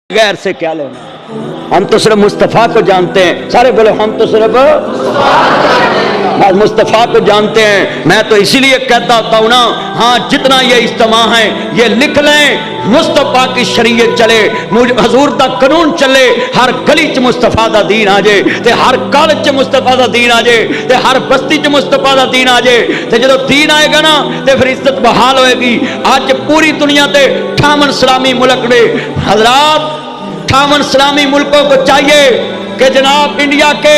गैर से क्या लेना। हम तो सिर्फ मुस्तफ़ा को जानते हैं। सारे बोलो हम तो सिर्फ मुस्तफ़ा को जानते हैं। मैं तो इसीलिए कहता होता हूँ ना, हाँ जितना ये इज्तिमा है ये लिख लें, मुस्तफ़ा की शरीयत चले, हजूर दा कानून चले, हर गली च मुस्तफ़ा दा दीन आ जाए, ते हर कॉलेज च मुस्तफ़ा दा दीन आ जाए, ते हर बस्ती च मुस्तफ़ा दा दीन आ जाए, ते जो दीन आएगा ना ते फिर इज्जत बहाल होएगी। आज पूरी दुनिया ते 58 इस्लामी मुल्क ने हजरात, 58 इस्लामी मुल्कों को चाहिए कि जनाब इंडिया के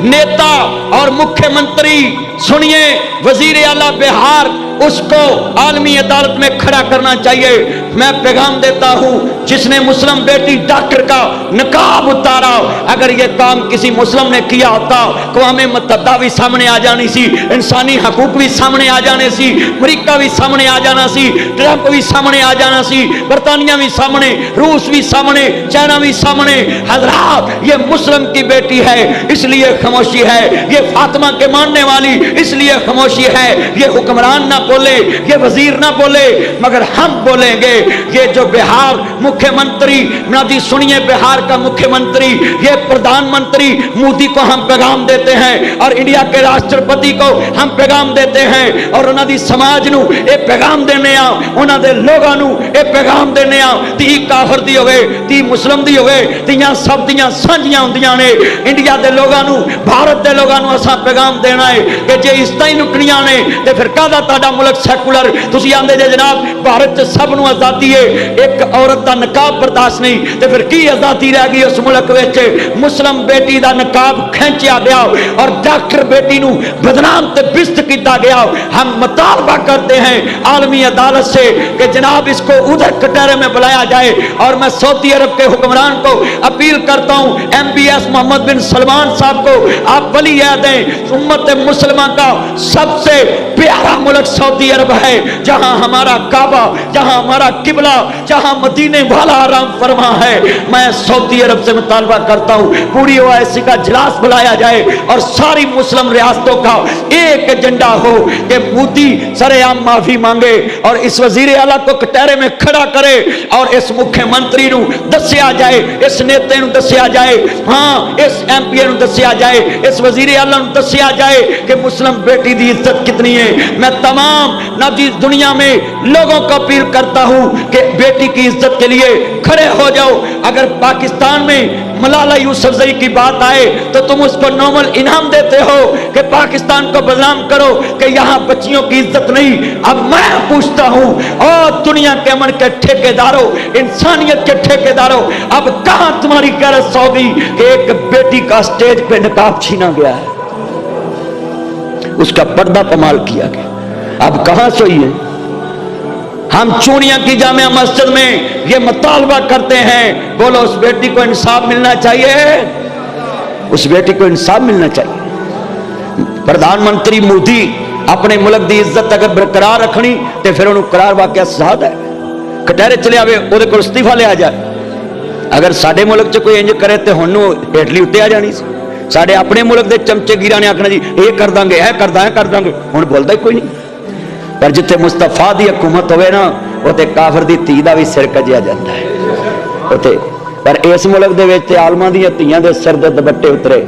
नेता और मुख्यमंत्री सुनिए, वजीर आला बिहार उसको आलमी अदालत में खड़ा करना चाहिए। मैं पैगाम देता हूं, जिसने मुस्लिम बेटी डॉक्टर का नकाब उतारा, अगर ये काम किसी मुस्लिम ने किया होता, क़वाम मुत्तहिदा भी सामने आ जानी सी, इंसानी हकूक भी सामने आ जाने सी, अमरीका भी सामने आ जाना सी, ट्रंप भी सामने आ जाना सी, बरतानिया भी सामने, रूस भी सामने, चाइना भी सामने। हजरात ये मुस्लिम की बेटी है इसलिए खामोशी है, ये फातिमा के मानने वाली इसलिए खामोशी है, ये हुक्मरान ना बोले, ये वजीर ना बोले, मगर हम बोलेंगे। ये जो बिहार मुख्यमंत्री, नाजी सुनिए, बिहार का मुख्यमंत्री, ये प्रधानमंत्री मोदी को हम पैगाम देते हैं और इंडिया के राष्ट्रपति को हम पैगाम देते हैं और उन्होंने समाज नू ये पैगाम देने आ, उन्होंने लोगों नू ये पैगाम देने आ, ती काफर दी होवे, ती मुस्लिम दी होवे, तियां सब दियां सांझियां हुंदियां ने। इंडिया दे लोगों नू, भारत दे लोगों नू असां पैगाम देना है कि जे इस ताई लुटनियां ने ते फिर कादा ताड़ा मुल्क सैकुलर। तुसी आंदे जे जनाब भारत च सब नू आजादी है, एक औरत दा नकाब बर्दाश्त नहीं, ते फिर की आजादी रह गई उस मुल्क विच? मुस्लिम बेटी दा नकाब खींचा गया और डॉक्टर बेटी नू बदनाम ते बिस्त किया गया। हम मुतालबा करते हैं आलमी अदालत से कि जनाब इसको उधर कटहरे में बुलाया जाए और मैं सऊदी अरब के हुक्मरान को अपील करता हूं, MBS मोहम्मद बिन सलमान साहब को आप वली याद दें। उम्मत मुसलमान का सबसे प्यारा मुल्क सऊदी अरब है, जहां हमारा काबा, जहां हमारा किबला, जहां मदीने वाला आराम फरमा है। मैं सऊदी अरब से मुतालबा करता हूं पूरी OIC का इजलास बुलाया जाए और सारी मुस्लिम रियासतों का एक एजेंडा हो कि मोदी सरेआम माफी मांगे और इस वजीर आला को कटहरे में खड़ा करे और इस मुख्यमंत्री नू दस्या जाए, इस नेता नू दस्या जाए, हाँ इस MP नू दस्या जाए, इस वजीर आला नू दस्या जाए कि मुस्लिम बेटी की इज्जत कितनी है। मैं तमाम नाजी दुनिया में लोगों को अपील करता हूं कि बेटी की इज्जत के लिए खड़े हो जाओ। अगर पाकिस्तान में मलाला यूसुफजई की बात आए तो तुम उसको नोबल इनाम देते हो कि पाकिस्तान को बदनाम करो कि यहां बच्चियों की इज्जत नहीं। अब मैं पूछता हूं, और दुनिया के अमन के ठेकेदारों, इंसानियत के ठेकेदारों, अब कहां तुम्हारी गैरत सौगी कि एक बेटी का स्टेज पे नकाब छीना गया है, उसका पर्दा पमाल किया गया। अब कहां सोई है? हम चूड़ियां की जामिया मस्जिद में ये मुतालबा करते हैं, बोलो उस बेटी को इंसाफ मिलना चाहिए, उस बेटी को इंसाफ मिलना चाहिए। प्रधानमंत्री मोदी अपने मुल्क की इज्जत अगर बरकरार रखनी तो फिर उन्होंने करार वाकया साध है, कटहरे चले आवे, ओदे कोल इस्तीफा लिया जाए। अगर साडे मुल्क च कोई इंज करे तो हुण हेठली उत्ते आ जानी सी। साडे अपने मुल्क के चमचे गिरा ने आखना जी ये कर देंगे, यह कर देंगे, हुण बोलता ही कोई नहीं। पर जिथे मुस्तफा की हुकूमत होवे ना, उते काफर की धी का भी सिर कजिया जाता है उते। पर इस मुल्क दे विच ते आलमां दी धीआं दे सिर दे दुपट्टे उतरे,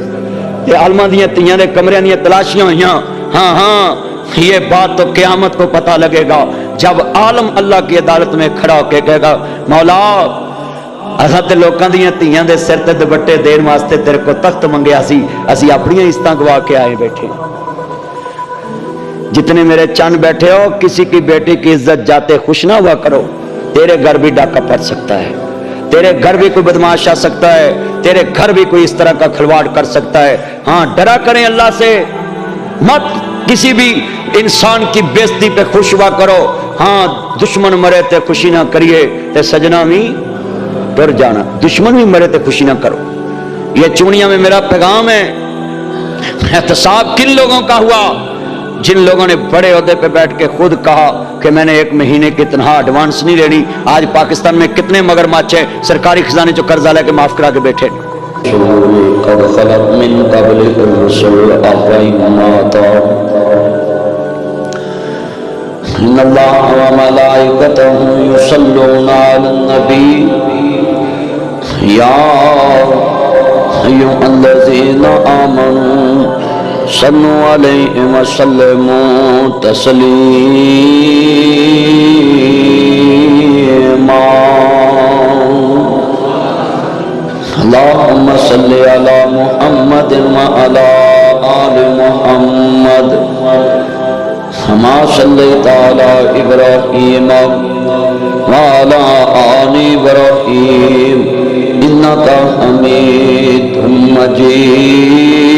ते आलमां दी धीआं दे कमरियां दी तलाशियां हुईयां। हाँ हाँ, ये बात तो क़यामत को पता लगेगा जब आलम अल्लाह की अदालत में खड़ा होकर कहेगा, मौला असां ते लोकां दी धीआं दे सिर ते दुपट्टे देण वास्ते तेरे को तख्त मंगिया सी, असीं अपनियां इज्जतां गवा के आए बैठे। जितने मेरे चंद बैठे हो, किसी की बेटी की इज्जत जाते खुश ना हुआ करो। तेरे घर भी डाका पड़ सकता है, तेरे घर भी कोई बदमाश आ सकता है, तेरे घर भी कोई इस तरह का खिलवाड़ कर सकता है। हाँ, डरा करें अल्लाह से, मत किसी भी इंसान की बेइज्जती पे खुश हुआ करो। हाँ, दुश्मन मरे तो खुशी ना करिए, ते सजना भी डर जाना, दुश्मन भी मरे तो खुशी ना करो। ये चूड़ियां में मेरा पैगाम है। एहतसाब किन लोगों का हुआ? जिन लोगों ने बड़े ओहदे पे बैठ के खुद कहा कि मैंने 1 महीने की तनख्वाह एडवांस नहीं लेनी। आज पाकिस्तान में कितने मगरमच्छ है सरकारी खजाने जो कर्जा लेके माफ करा के बैठे। या अय्युहल्लज़ीना आमनू सल्लु अलैहि वसल्लिमू तस्लीमा। अल्लाहुम्मा सल्लि अला मुहम्मद व अला आलि मुहम्मद कमा सल्लैता अला इब्राहीम व अला आलि इब्राहीम इन्नका हमीदुम मजीद।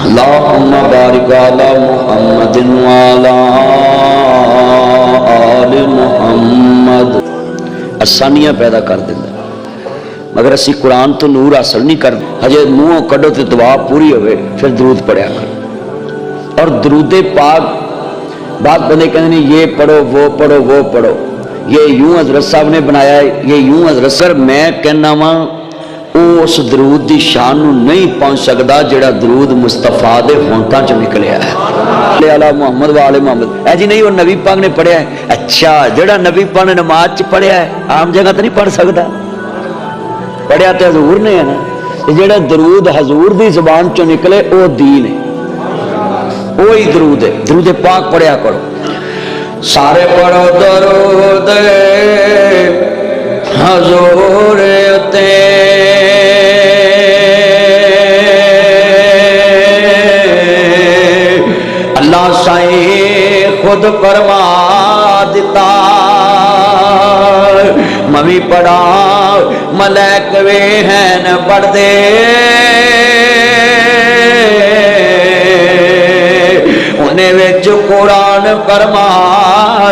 अल्लाहुम्मा बारिक अला मुहम्मदिन व अला आलि मुहम्मद। आसानियां पैदा कर देंदा, मगर असी कुरान तो नूर हासिल नहीं करते। हजे मुंहों कढ़ो तो दुआ पूरी होवे फिर दरूद पढ़िया कर। और दरूदे पाक बात बंदे कहते हैं ये पढ़ो वो पढ़ो वो पढ़ो, ये यूं हजरत साहब ने बनाया है, ये यूं हजरत सर। मैं कहना वा उस दरूद की शान नहीं पहुंच सकता जेड़ा दरूद मुस्तफा दे होंठों च निकलिया है। अला मुहम्मद वाले मोहम्मद है जी नहीं, वो नबी पाक ने पढ़िया है। अच्छा, जेड़ा नबी पाक ने नमाज च पढ़िया है आम जगह तो नहीं पढ़ सकता, पढ़िया तो हजूर ने है ना। जेड़ा दरूद हजूर की जुबान चो निकले वो दीन है, वही दरूद है। दरूद पाक पढ़िया करो, सारे पढ़ो दरूद हजूर ते। अल्लाह साईं खुद फरमा दिता, मवी पढ़ा मलैक वे हैं न पढ़दे, उन्हें विच कुरान फरमा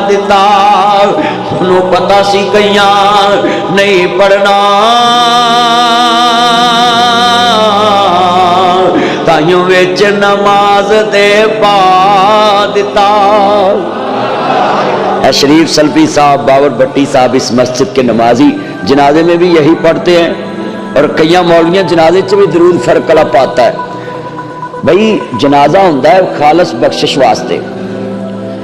दिता। उन्होंने पता सी कईयां नहीं पढ़ना, ताइयों विच नमाज ते पा दिता। शरीफ सल्फी साहब बाबर भट्टी साहब इस मस्जिद के नमाजी जनाजे में भी यही पढ़ते हैं, और कई मौलवियां जनाजे च भी दरूद फरकला पाता है। भाई जनाजा होंदा है खालस बख्शिश वास्ते,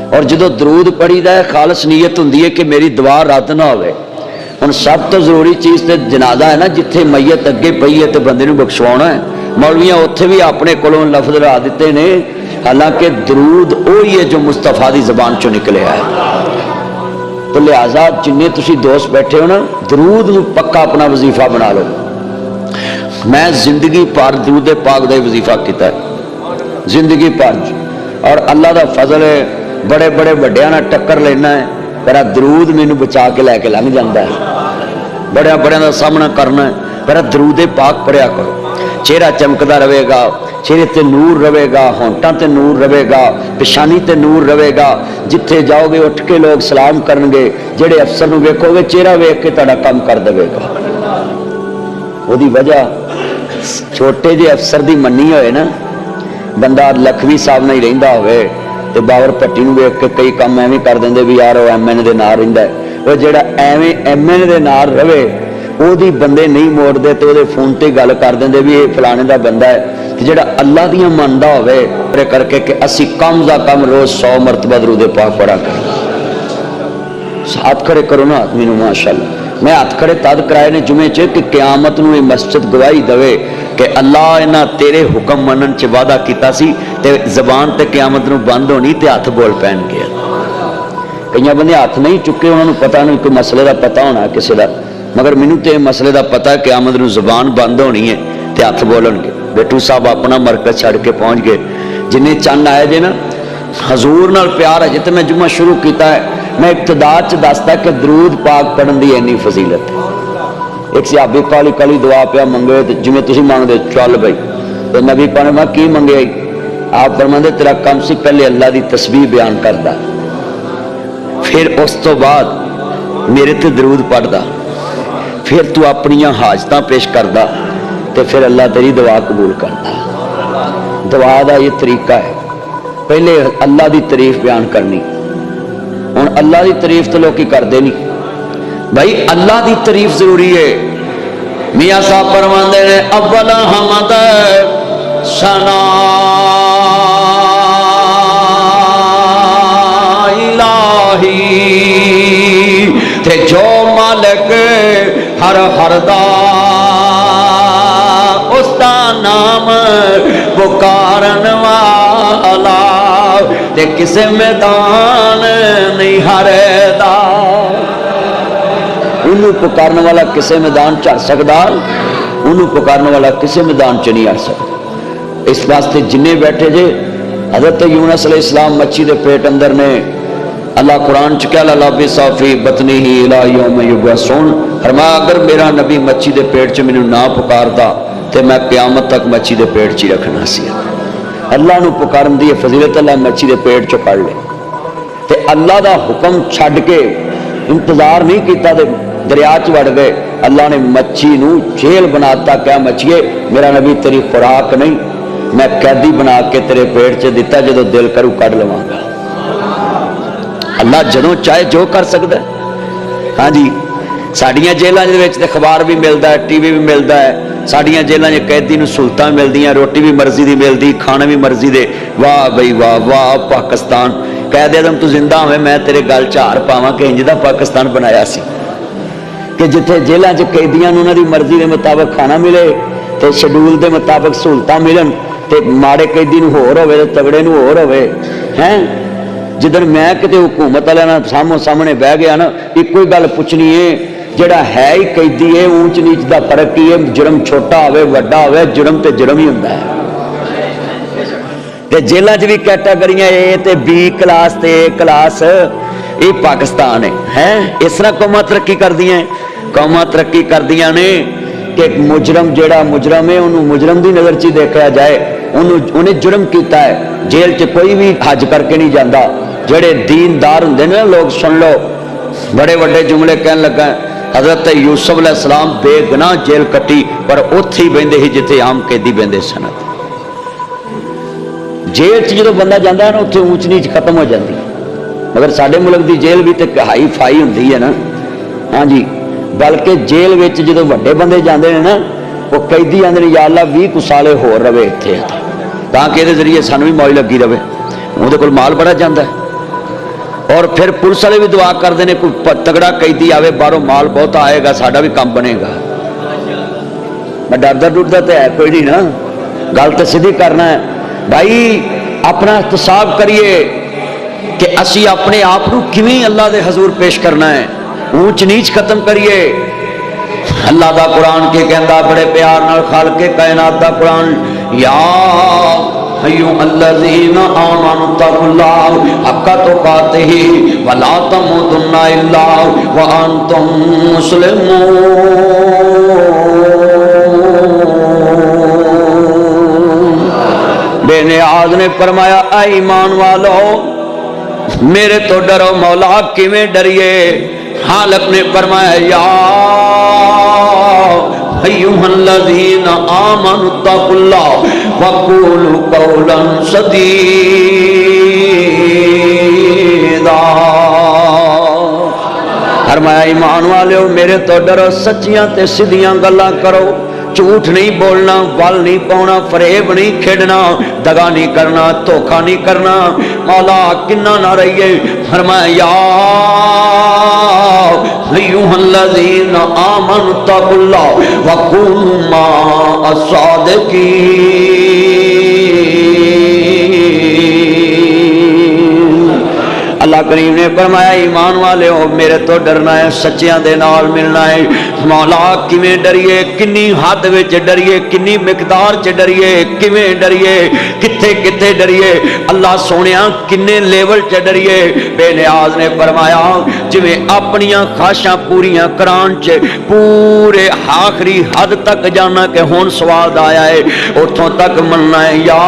और जो दरूद पढ़ीदा है खालस नीयत होंदी है कि मेरी दुआ रद्द ना होवे। हुण सब तो जरूरी चीज़ तो जनाजा है ना, जिथे मैयत अगे पई है तो बंदे नूं बख्शवाउणा है। मौलवियां उत्थे भी अपने कोलों लफ्ज ला दिते ने, हालांकि दरूद वही है जो मुस्तफा की जुबान चो निकले है। तो लिहाजा जिन्ने तुसी दोस्त बैठे हो ना, दरूद नूं पक्का अपना वजीफा बना लो। मैं जिंदगी भर दरूद पाक का वजीफा किया, जिंदगी भर। और अल्लाह का फजल है, बड़े बड़े वड्डियां नाल टक्कर लेना है, पर दरूद मैनू बचा के लैके लंघ जाता है। बड़े बड़े का सामना करना है, पर दरूद पाक पढ़िया करो। चेहरा चमकदा रहेगा, चेहरे ते नूर रहेगा, होंठों ते नूर रहेगा, पेशानी ते नूर रहेगा। जिथे जाओगे उठ के लोग सलाम करनगे, जेड़े अफसर नूं वेखोगे चेहरा वेख के तुहाडा काम कर देवेगा। ओदी वजह छोटे जे अफसर दी मन्नी होए ना, बंदा लखवी साहब नाल ही रहिंदा होवे ते बाबर भट्टी नूं वेख के कई काम एवें कर देंदे भी यार वो MN दे नाल रहिंदा है। वो जेड़ा एवें MN दे नाल रवे ओदी बंदे नहीं मोड़ते तो वो फोन ते गल कर देंगे भी ये फलाने का बंदा है। जेड़ा अल्लाह दियां मनदा होवे करके कि असी कम दा कम रोज 100 मरतबा दरूद पाक पढ़ा कर। हाथ खड़े करो ना आदमी नूं, माशाअल्लाह। मैं हाथ खड़े तद कराए ने जुमे च कि क़यामत नूं मस्जिद गवाही दवे कि अल्लाह इन्हां तेरे हुक्म मनन च वादा कीता सी ते ज़बान ते क़यामत नूं बंद होनी ते हथ बोल पैणगे। कई बंदे हाथ नहीं चुके, उन्होंने पता नहीं कोई मसले का पता होना किसी का, मगर मैनू तो मसले का पता है क़यामत नूं ज़बान बंद होनी है तो हथ बोलणगे। बेटू साहब अपना मरकज छड़ के पहुँच गए। जिन्हें चंद आए जे ना हजूर नाल प्यार है, जिते मैं जुम्मा शुरू किया है मैं इब्तिदा च दसदा कि दरूद पाक पढ़न की इन्नी फजीलत है। एक सहाबी काली काली दुआ पिया मंगे तो जिमें तुसीं मंगदे चल बई, तो नबी पाक ने मैं की मंगे, आप फरमांदे तेरा काम सी पहले अल्लाह की तस्बीह बयान करदा, फिर उस तो बाद मेरे ते दरूद पढ़दा, फिर तू अपनियां हाजतां पेश करदा तो फिर अल्लाह तेरी दुआ कबूल करता। दुआ का ये तरीका है, पहले अल्लाह की तारीफ बयान करनी। हुण अल्लाह की तारीफ तो लोग करते नहीं, भाई अल्लाह की तारीफ जरूरी है। मियाँ साहब फरमांदे ने अव्वल हमद सना इलाही کہ جو مالک ہر دا اس دا نام پکارن والا تے کسے میدان نہیں ہردا. انہوں پکارن والا کسے میدان چ ہر سکدا, انہوں پکارن والا کسے میدان چ نہیں ہر سکتا. اس واسطے جنہیں بیٹھے جے حضرت یونس علیہ السلام مچھی دے پیٹ اندر نے, اللہ قرآن چ کہہ لبث فی بطنہ الی یوم یبعثون, فرمایا اگر میرا نبی مچھی دے پیٹ چ مینوں نہ پکاردا تے میں قیامت تک مچھی دے پیٹ چ ہی رکھنا سی. اللہ نو پکارن دی فضیلت اللہ مچھی دے پیٹ چ کڈ لے تے اللہ دا حکم چھڈ کے انتظار نہیں کیتا تے دریا چ وڑ گئے. اللہ نے مچھی نو جیل بناتا, کیا مچھیے میرا نبی تیری خوراک نہیں, میں قیدی بنا کے تیرے پیٹ چ دیتا, جدو دل کروں کڈ لواں گا. اللہ جدوں چاہے جو کر سکتا ہے. ہاں جی, ساڈیاں جیلاں دے وچ تے اخبار بھی ملدا ہے, ٹی وی بھی ملدا ہے. ساڈیاں جیلاں وچ قیدی نوں سہولتاں ملدیاں, روٹی بھی مرضی دی ملدی, کھانا بھی مرضی دے. واہ بھئی واہ, واہ پاکستان. قائد اعظم تو زندہ ہوئے میں تیرے گل چار پاواں کہ انج دا پاکستان بنایا سی کہ جتھے جیلاں چ قیدیاں نوں انہاں دی مرضی دے مطابق کھانا ملے تے شیڈول دے مطابق سہولتاں ملن, تے ماڑے قیدی نوں ہور ہوے تے تگڑے نوں ہور ہوے. ہیں جدن میں کتے حکومت والے نال سامنے بہ گیا نا, ایک ہی گل پوچھنی ہے, جڑا ہے ہی قیدی ہے اونچ نیچ دا فرق کی ہے, جرم چھوٹا ہوے وڈا ہوے جرم تے جرم ہی ہوندا ہے. تے جیلاں 'چ بھی کیٹاگریاں اے تے بی کلاس تے اے کلاس, یہ پاکستان ہے. ہیں اس طرح قوماں ترقی کردیاں, قوماں ترقی کردیاں نے کہ مجرم جیڑا مجرم ہے انہوں مجرم دی نظر چ دیکھا جائے, انہیں جرم کیتا ہے. جیل چ کوئی بھی حج کر کے نہیں جاندہ. جڑے دیندار ہوندے نے لوگ سن لو, بڑے بڑے جملے کہن لگا. حضرت یوسف علیہ السلام بے گناہ جیل کٹی پر اوتھے ہی بہندے ہی جتھے عام قیدی بہندے سن. جیل چ جدوں بندہ جاندا ہے نا اوتھے اونچ نیچ ختم ہو جاندی. مگر ساڈے ملک دی جیل بھی تے ہائی فائی ہوندی ہے نا. ہاں جی, بلکہ جیل وچ جدوں وڈے بندے جاندے نے نا وہ قیدی آندے نے یا اللہ 20 سالے ہور رہے اتنے, تاکہ یہ ذریعے سانوں بھی موج لگی رہے. وہ کول مال بڑا جاندہ ہے. اور پھر پولیس والے بھی دعا کرتے ہیں کوئی تگڑا قیدی آوے باہروں مال بہت آئے گا, ساڈا بھی کام بنے گا. میں ڈردا ڈردا تو ہے کوئی نہیں نا, گل تو سیدھی کرنا ہے. بھائی اپنا احتساب کریے کہ اسی اپنے آپ کو کیویں اللہ دے حضور پیش کرنا ہے, اونچ نیچ ختم کریے. اللہ دا قرآن کے کہندا بڑے پیار نال خالق کائنات دا قرآن, یا ایھا الذین آمنوا اتقوا اللہ حق تقاتہ ولا تموتن الا وانتم مسلمون. بے نیاز نے فرمایا اے ایمان والو میرے تو ڈرو. مولا کیویں ڈریے؟ خالق نے فرمایا یا ایھا الذین آمنوا اتقوا اللہ وقولوا قولا سدیدا. فرمایا ایمان والو میرے تو ڈرو, سچیاں تے سیدھیاں گلاں کرو, جھوٹ نہیں بولنا, ول نہیں پاؤنا, فریب نہیں کھیڈنا, دگا نہیں کرنا, دھوکا نہیں کرنا. مولا کنا نہ رہیے. فرمایا یا ایھا الذین آمنوا اتقوا اللہ وکونوا مع الصادقین. اللہ کریم نے فرمایا ایمان والے ہو میرے تو ڈرنا ہے, سچیاں دے نال ملنا ہے. مولا کیویں ڈریے, کنی حد وچ ڈریے, کنی مقدار چ ڈریے, کیویں ڈریے, کتھے کتھے ڈریے, اللہ سونیا کنے لیول چ ڈریے. بے نیاز نے فرمایا جویں اپنیاں خواہشاں پوریاں کران چ پورے آخری حد تک جانا کہ ہن سواد آیا ہے اتھوں تک مننا ہے. یا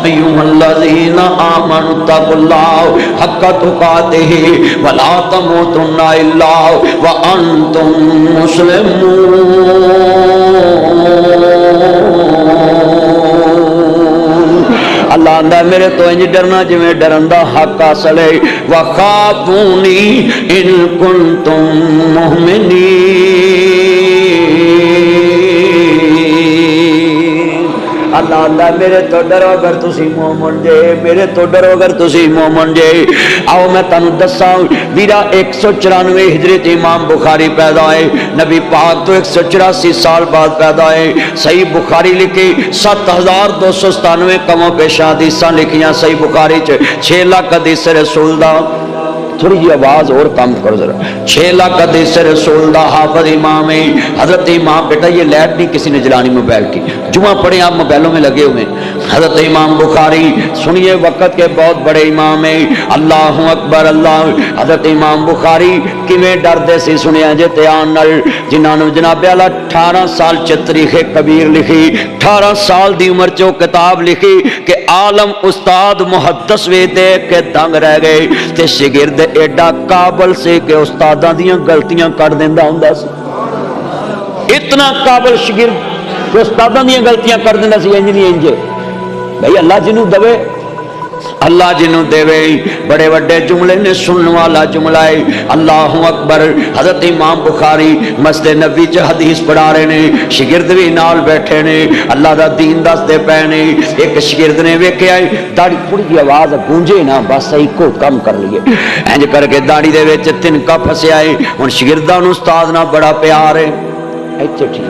ایھا الذین آمنوا اتقوا اللہ حق تقاتہ ولا تموتن الا وانتم مسلمون. اللہ آندا میرے تو انج ڈرنا جویں ڈرن دا حق اصل ہے. وخافونی ان کنتم مؤمنین. अल्लाह अल्लाह मेरे तो डरो अगर तुसी मोमन जे, मेरे तो डरो अगर तुसी मोमन जे। आओ मैं तुहानू दस्सां वीरा 194 हिजरत इमाम बुखारी पैदा है, नबी पाक तो 184 साल बाद पैदा है। सही बुखारी लिखी 7297 कमों पेशा हदीसां लिखियां सही बुखारी च, 6 लाख हदीस रसूल दा। थोड़ी जी आवाज और कम करो जरा। 6 लाख हदीस रसूल दा हाफिज इमाम है हजरत इमाम। बेटा ये लाइट नहीं किसी ने जलानी मोबाइल की, जुमा पढ़े आप मोबाइलों में लगे हुए। हजरत इमाम बुखारी सुनिए वक़्त के बहुत बड़े इमाम है। अल्लाह अकबर अल्लाह। हजरत इमाम बुखारी किवें डरदे सी सुनिया जे ध्यान नाल, जिन्होंने जनाबे आला 18 साल च तारीख़ कबीर लिखी, 18 साल दी उम्र च किताब लिखी कि आलम उस्ताद मुहद्दिस वे देख के दंग रह गए। ते शागिर्द एडा काबल से कि उस्तादां दियां गलतियां कट दिंदा हुंदा सी। इतना काबल शागिर्द उस्तादां दियां गलतियां कर दिंदा सी। इंज नहीं इंज भाई अल्लाह जिन्हों दवे, अल्लाह जिन्हों देवे। बड़े बड़े जुमले ने सुनने वाला जुमला है अल्लाह अकबर। हजरत इमाम बुखारी मस्जिद नबी च हदीस पढ़ा रहे ने, शागिर्द भी नाल बैठे ने, अल्लाह दा दीन दसदे पे ने। एक शागिर्द ने वेख्या दाढ़ी थोड़ी जी आवाज गूंजे ना बस इको कम कर लिए, इंज करके दाढ़ी दे विच तिनका फसिया है। हुण शागिर्दां नूं उस्ताद नाल बड़ा प्यार है, इत्थे ठीक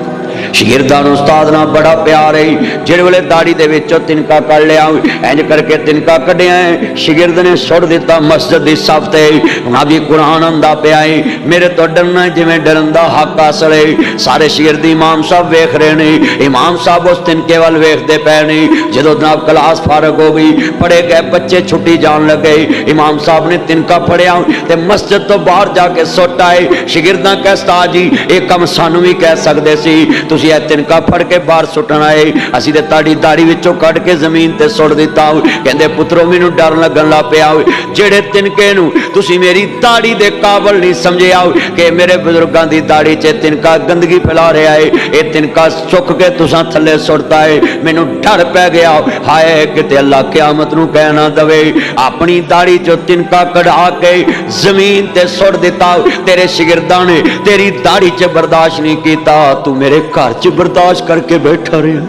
शागिर्दां नूं उस्ताद नाल बड़ा प्यार है। जिहड़े वेले दाढ़ी दे विचों तिनका कढ लिया, इंज करके तिनका कढिया है, शागिर्द ने सुट दिता मस्जिद दी सफ ते। हुण भी कुरान आंदा पिया है मेरे तो डरना जिवें डरन दा हक हासिल है। सारे शागिर्द इमाम साहब वेख रहे ने, इमाम साहब उस तिनके वाल वेखदे पे ने। जदों जनाब क्लास फारग हो गई, पढ़े गए बच्चे छुट्टी जान लगे, इमाम साहब ने तिनका फड़िया ते मस्जिद तो बाहर जाके सुट आए। शागिर्दां कह उस्ताद जी ये काम सानू भी कह सकदे सी, तुसीं ਇਹ तिनका फड़ के बाहर सुटना है, असीं ते ताड़ी दाड़ी विचों कढ के जमीन ते सुट दिता। कहंदे पुत्रो मैनूं डर लगन लग पिया, जेड़े तिनके नूं तुसीं मेरी दाड़ी दे काबल नहीं समझिया कि मेरे बुजुर्गां दी दाड़ी च तिनका गंदगी फैला रहा है, ये तिनका चुक के तुसां थल्ले सुटता है। मैनूं डर पै गया, हाय किते अल्लाह क़यामत नूं कह ना दवे अपनी दाड़ी चों तिनका कढ़ा के जमीन ते सुट दिता। तेरे शागिर्दां ने तेरी दाड़ी च बर्दाश्त नहीं कीता, तू मेरे घर च बर्दाश्त करके बैठा रहा।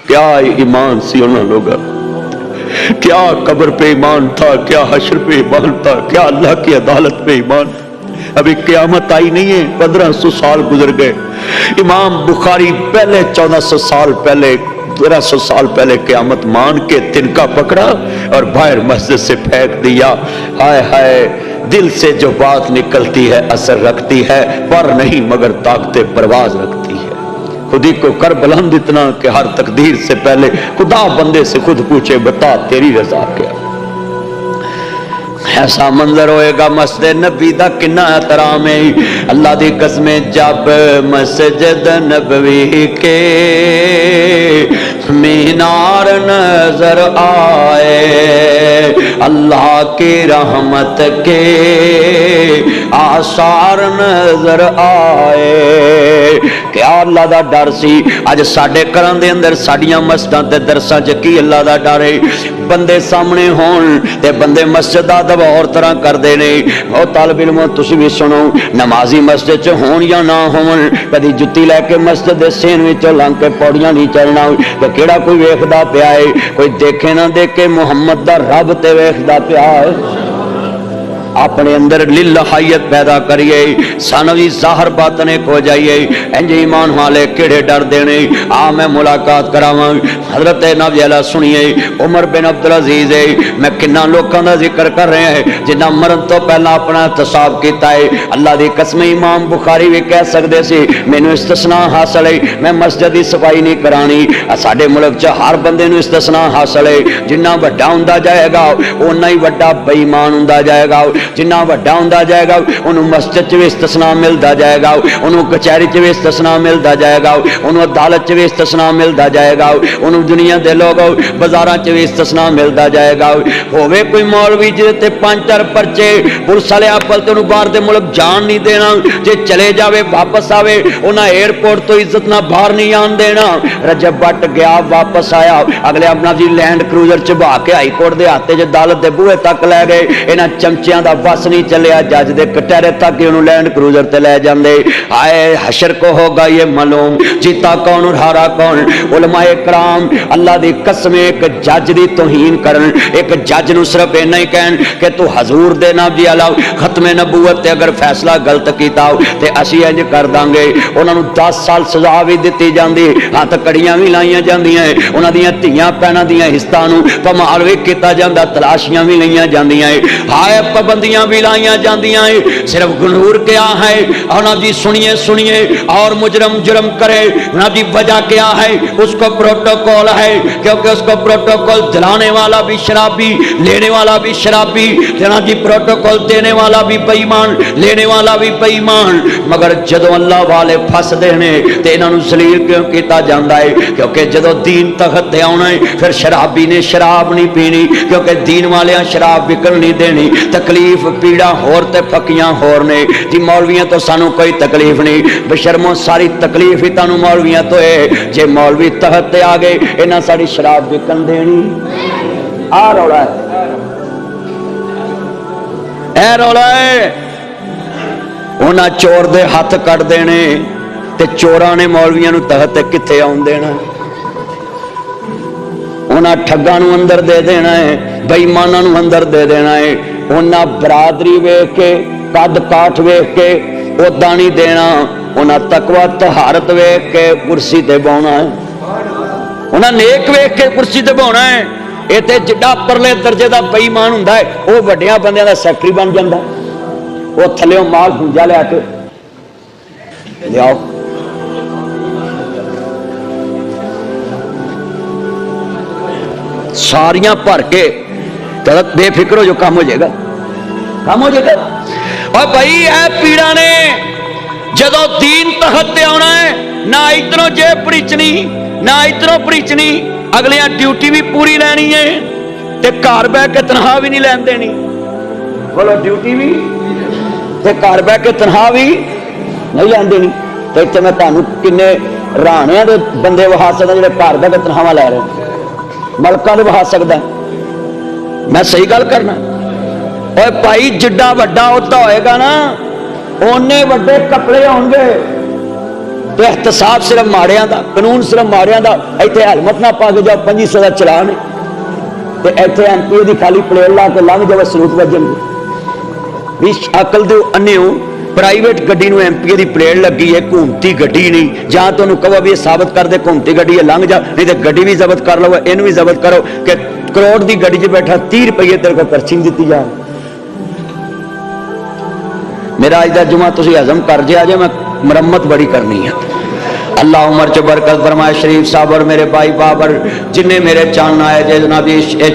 क्या ईमान सी उन्होंने लोगों, क्या कब्र पे ईमान था, क्या हश्र पे ईमान था, क्या अल्लाह की अदालत पे ईमान। अभी क़यामत आई नहीं है, 1500 साल गुजर गए। इमाम बुखारी पहले 1400 साल पहले 1300 साल पहले क़यामत मान के तिनका पकड़ा और बाहर मस्जिद से फेंक दिया। हाय हाय दिल से जो बात निकलती है असर रखती है, पर नहीं मगर ताकते परवाज रखती है। खुदी को कर बुलंद इतना कि हर तकदीर से पहले खुदा बंदे से खुद पूछे बता तेरी रजा क्या। ऐसा मंजर होएगा मस्जिद नबी दा किन्ना एहतराम है। अल्लाह दी कसमें जब मस्जिद नबवी के मीनार नजर आए, अल्लाह की रहमत के आसार नजर आए। क्या अल्लाह दा डर सी। अज साडे घरां दे अंदर साडियां मस्जिदां ते दरसां च की अल्लाह दा डर है। बंदे सामने होण ते बंदे मस्जिद दा दबाव और तरह करते हैं। और तालिब इल्म तुसीं भी सुनो, नमाजी मस्जिद च होण या ना होण, कदी जुत्ती लैके मस्जिद दे सेन विचों लंघ के पौड़ियां नहीं चलना। ते किहड़ा कोई वेखदा पिया है, कोई देखे ना देखे मुहम्मद दा रब ते वेखदा पिया है। अपने अंदर लिल्लाहियत पैदा करिए, सानू भी ज़ाहिर बातन एक हो जाइए। इंज ईमान वाले किहड़े डर देने। आ मैं मुलाकात करावां हजरत नबी सुनिए उमर बिन अब्दुल अजीज है। मैं किन्ना लोगों का जिक्र कर रहे हैं जिन्ना मरन तो पहला अपना एहतसाब किया है। अल्लाह की कसम इमाम बुखारी भी कह सकते सी मैनू इस्तिसना हासिल है, मैं मस्जिद की सफाई नहीं करानी। साडे मुल्क च हर बंदे नू इस्तिसना हासिल है। जिन्ना वड्डा हुंदा जाएगा उन्ना ही वड्डा बेईमान हुंदा जाएगा। जिन्ना वड्डा हुंदा जाएगा उन्होंने मस्जिद च भी इस्तिसना मिलता जाएगा, उन्होंने कचहरी च भी इस्तिसना मिलता जाएगा, उन्होंने अदालत च भी इस्तिसना मिलता जाएगा, उन्होंने दुनिया के लोग बाजारां च भी इस्तिसना मिलता जाएगा। होवे कोई मौलवी जिहदे 5-4 परचे पुलिस वाले अपल ते उन्होंने बाहर दे मुल्क जान नहीं देना, जे चले जावे वापस आवे उन्हें एयरपोर्ट तो इज्जत ना बाहर नहीं आन देना। रजब भट्ट गया वापस आया, अगले अपना जी लैंड क्रूजर च बहा के हाईकोर्ट के हाथे च अदालत के बूहे तक लै गए। इन्हां चमचियां दा बस नहीं चलिया, जज दे कटहरे तक ही उन्होंने लैंड क्रूजर ते ले जाते। आए हशर को होगा ये मालूम, जीता कौन और हारा कौन। उलमाए कराम अल्लाह दी कसम एक जज दी तौहीन करन, एक जज नूं सिर्फ इन्ना ही कहन कि तू हजूर दे नाम दी अला खत्मे नबूवत ते अगर फैसला गलत कीता ते असीं इंज कर दांगे। उन्हां नूं 10 साल सज़ा भी दित्ती जांदी, हत्थ कड़ियां भी लाइयां जांदियां, उन्हां दियां धीआं भैणां दियां हिस्सां नूं भमाल भी कीता जांदा, तलाशियां भी लईयां जांदियां, हाय पाबंदियां भी लाइयां जांदियां। सिर्फ गुरूर क्या है उन्हां दी सुनिए सुनिए, और मुजरम जुर्म करे उन्हां दी वजह क्या है, उसको प्रोटोकॉल है, क्योंकि उसको प्रोटोकॉल दिलाने वाला भी शराबी, लेने वाला भी शराबी, जी प्रोटोकॉल देने वाला भी बेईमान, लेने वाला भी बेईमान। मगर जदों अल्लाह वाले फसदे ने ते इन्हां नूं जलील क्यों कीता जांदा है, क्योंकि जदों दीन तखत ते आउणा है फिर शराबी ने शराब नहीं पीनी, क्योंकि दीन वालियां शराब विकण नहीं देनी। तकलीफ पीड़ा होर ते फकियां होर ने जी, मौलवियां तो सानू कोई तकलीफ नहीं, बेशर्मो सारी तकलीफ ही तुहानू मौलवियां तो है। जे मौलवी तहत ते आ गए इन्हां साडी शराब विकण देनी। आ रौला है, ऐ रौला है। उन्हां चोर दे हथ कट देने ते चोरां ने मौलवियां नूं तहत कित्थे आउण देना, उन्हां ठग्गां नूं अंदर दे देना है, बेईमानां नूं अंदर दे देना है। उन्हां बरादरी वेख के कद काठ वेख के ओदा नहीं देना, उन्हां तकवा तहारत वेख के कुर्सी ते बौना है, उन्हां नेक वेख के कुर्सी ते बौना है। ये तो जिड्डा परले दर्जे का बेईमान हुंदा है वह वड्डियां बंदियां दा सैकटरी बन जाता, वो थल्लों माल पूंजा लिया के लियाओ। सारियां भर के बेफिक्र हो जो काम हो जाएगा, काम हो जाएगा। और भाई ए पीड़ा ने जदों दीन तखत ते आउणा है, ना इधरों जेब भरीचनी ना इधरों भरीचनी, अगलियां ड्यूटी भी पूरी लैनी है ते घर बह के तनख्वाह भी नहीं लैन देनी। बोलो ड्यूटी भी ते घर बह के तनख्वाह भी नहीं लैन देनी। तो इत्थे मैं तुहानूं किन्ने राणियां दे बंदे वहा सकदा जिहड़े घर बह के तनख्वाह लै रहे, मलकां दे वहा सकदा। मैं सही गल करना। और भाई जिड्डा वड्डा उहदा होएगा ना ओने वड्डे कपड़े होणगे। तो एहतसाब सिर्फ माड़ियां दा, कानून सिर्फ माड़ियां दा। इत्थे हेलमट ना पा के जाओ 2500 का चलान है, तो इत्थे MP की खाली प्लेट ला के लंघ जाओ सलूट वजणगे। भी अकल दे अन्ने हो, प्राइवेट गड्डी नूं MP की प्लेट लगी है, घूमती गड्डी नहीं। जां तुहानूं कहो भी साबित कर दे घूमती गड्डी है, लंघ जा, नहीं तो गड्डी भी जब्त कर लो, इनू भी जब्त करो कि करोड़ की गड्डी 'च बैठा 30 रुपये तेरे को पर्ची नहीं दी जा। मेरा अज का जुमा तुसीं हजम कर जे, मैं मुरम्मत बड़ी करनी है। अल्लाह उमर च बरकत फरमाए। शरीफ साहब और मेरे भाई बाबर जिन्हें मेरे चान आए जे जनाब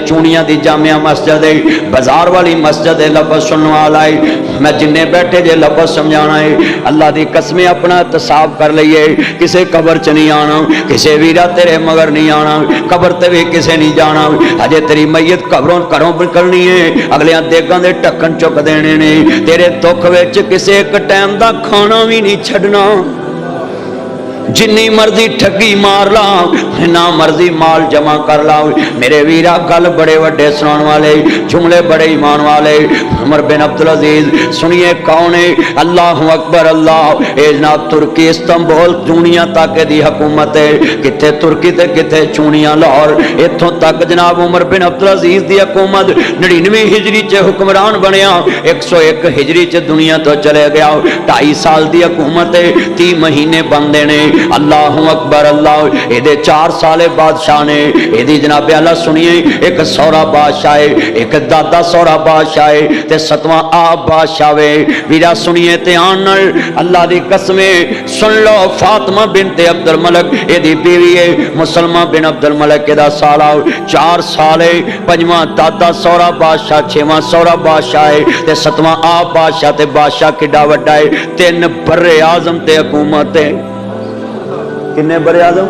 चूड़ियां दी जामिया मस्जिद है, बाजार वाली मस्जिद है, लफज सुनने वाला है, मैं जिन्हें बैठे जे लफज समझाना है। अल्लाह दी कसमें अपना एहतसाब कर लईए, किसे कबर च नहीं आना, किसे वीरा तेरे मगर नहीं आना, कबर ते भी किसे नहीं जाना। अजे तेरी मैयत कबरों घरों निकलनी है, अगलियां देगां दे ढक्कन चुक देने ने। तेरे दुख विच किसे एक टाइम दा खाना भी नहीं छड्डना। जिन्नी मर्जी ठगी मार ला, ना मर्जी माल जमा कर ला। मेरे वीरा गल बड़े वड्डे सुनाने वाले, जुमले बड़े ईमान वाले। उमर बिन अब्दुल अजीज सुनिए कौन है? अल्लाह अकबर अल्लाह। ए जनाब तुर्की इस्तांबुल दुनिया तक दी हुकूमत है, किथे तुर्की ते किथे चूनिया लाहौर, इथों तक जनाब उमर बिन अब्दुल अजीज दी हुकूमत 99 हिजरी च हुक्मरान बनया, 101 हिजरी च दुनिया तो चले गया। 2.5 साल दी हुकूमत है, 30 महीने बनते ने। अल्लाह अकबर अल्लाह। ये 4 साले बादशाह ने, यदि जनाब अल्लाह सुनिए, एक सौरा बादशाह है, एक दादा सौरा बादशाह है, ते 7वां आप बादशाह है। वीरा सुनिए ध्यान नाल, अल्लाह दी कसमें सुन लो। फातिमा बिनते अब्दुल मलिक यदी बीवी है, मुसलमा बिन अब्दुल मलिक दा साला 4 साल है। 5वां दादा सौरा बादशाह, 6वां सौरा बादशाह है, ते 7वां आप बादशाह। ते बादशाह किड्डा वड्डा है, 3 बर्रे आजम ते हुकूमत है। किन्ने बड़े आजम?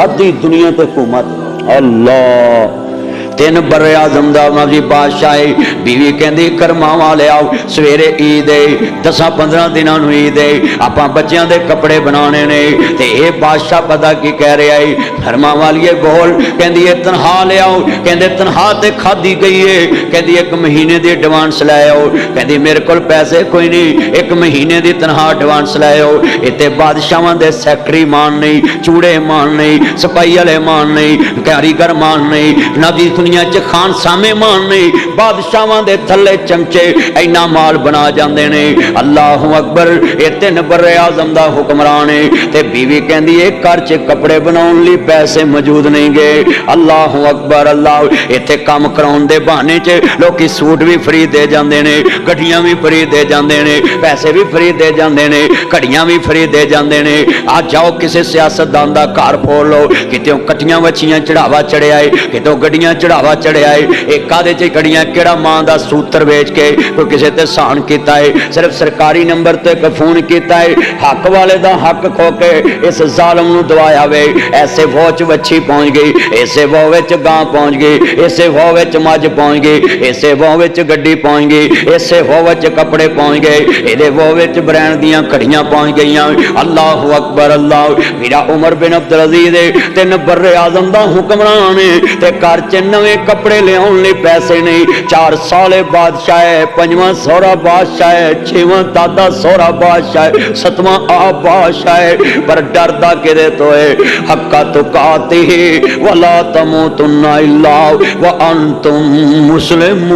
अद्धी दुनिया ते हुकूमत। अल्लाह तीन बरे आजम दा जी बादशाह है। बीवी कहती करमावा लियाओ, सवेरे ईद है, 10-15 दिनों ईद है, आपां बच्चों के कपड़े बनाने ने। ते ये बादशाह पता की कह रहा है, फरमा वालिए बोल। कहती है तनखा लियाओ, कहते तनखा तो खाधी गई है, कहती 1 महीने की एडवांस लै आओ। कहती मेरे को पैसे कोई नहीं, 1 महीने की तनखा एडवांस लै आओ। इतने बादशाहां दे सैकटरी मान नहीं, चूड़े मान नहीं, सपाई वाले मान नहीं, कारीगर मान नहीं, नदी दुनिया च खानसामे मान नहीं, बादशाहां दे थल्ले चमचे इन्ना माल बना जाते ने। अल्लाह अकबर। ये 3 बरे आजम दा हुक्मरान है। ते बीवी कहती है घर च कपड़े बनाने लिए पैसे मौजूद नहीं गए। अल्लाह अकबर। अल्लाह। इत्थे काम कराउण दे बहाने च लोकी सूट भी फ्री दे जाते हैं, गड्डियां भी फ्री दे जाते हैं, पैसे भी फ्री दे जाते हैं, घड़ियां भी फ्री दे जाते हैं। आ जाओ किसी सियासतदान का घर फोड़ लो, कितों कट्टियां वच्छियां चढ़ावा चढ़िया है, कितों गड्डियां चढ़ावा चढ़िया है। एक कादे च गड्डियां केड़ा मां का सूत्र वेच के कोई किसी ते सहन किया है, सिर्फ सरकारी नंबर ते फोन किया है, हक वाले का हक खो के इस जालम नूं दवाया वे। ऐसे वो च वच्छी पहुंच गई, इसे वो विच गां पहुंच गई, इसे वो विच मझ पहुंच गई, इसे वो विच गड्डी पहुंच गई, इसे वो विच कपड़े पहुंच गए, इहदे वो विच ब्रांड दियां घड़ियां पहुंच गईयां। अल्लाह अकबर। अल्लाह। मेरा उमर बिन अब्दुल अजीज 3 बरे आजम दा हुक्मरान है ते घर च नवे कपड़े लियाउण लई पैसे नहीं। 4 साले बादशाह है, 5वां सोहरा बादशाह है, 6वां दादा सोहरा बादशाह है, 7वां आप बादशाह है, पर डरदा किदे तो है? हक्का तुकातिही वला तमूतुन्ना इल्ला व अंतुम मुस्लिमून।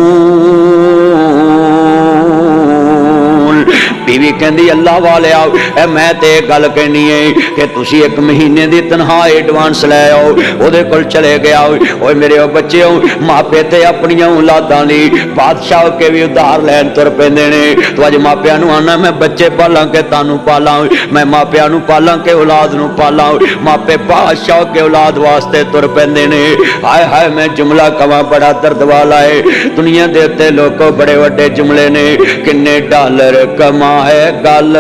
बीवी कहती अल्लाह वाले आओ, मैं तो गल कहनी है कि तुसी 1 महीने की तनखा एडवांस लै आओ, ਉਹਦੇ ਕੋਲ चले गया। ओए मेरे बच्चे मापे तो अपन औलादा ली बादशाह के भी उधार लैन तुर पेंदे ने। तो अज मापिया आना मैं बच्चे पाला के तानू पाला, मैं मापिया पाला के औलाद नू पाला, मापे बादशाह के औलाद वास्ते तुर पेंदे ने। हाय हाय मैं जुमला कवा बड़ा दर्द वाला है। दुनिया के उत्ते लोगों बड़े वड्डे जुमले ने, किन्ने डॉलर कमा है गल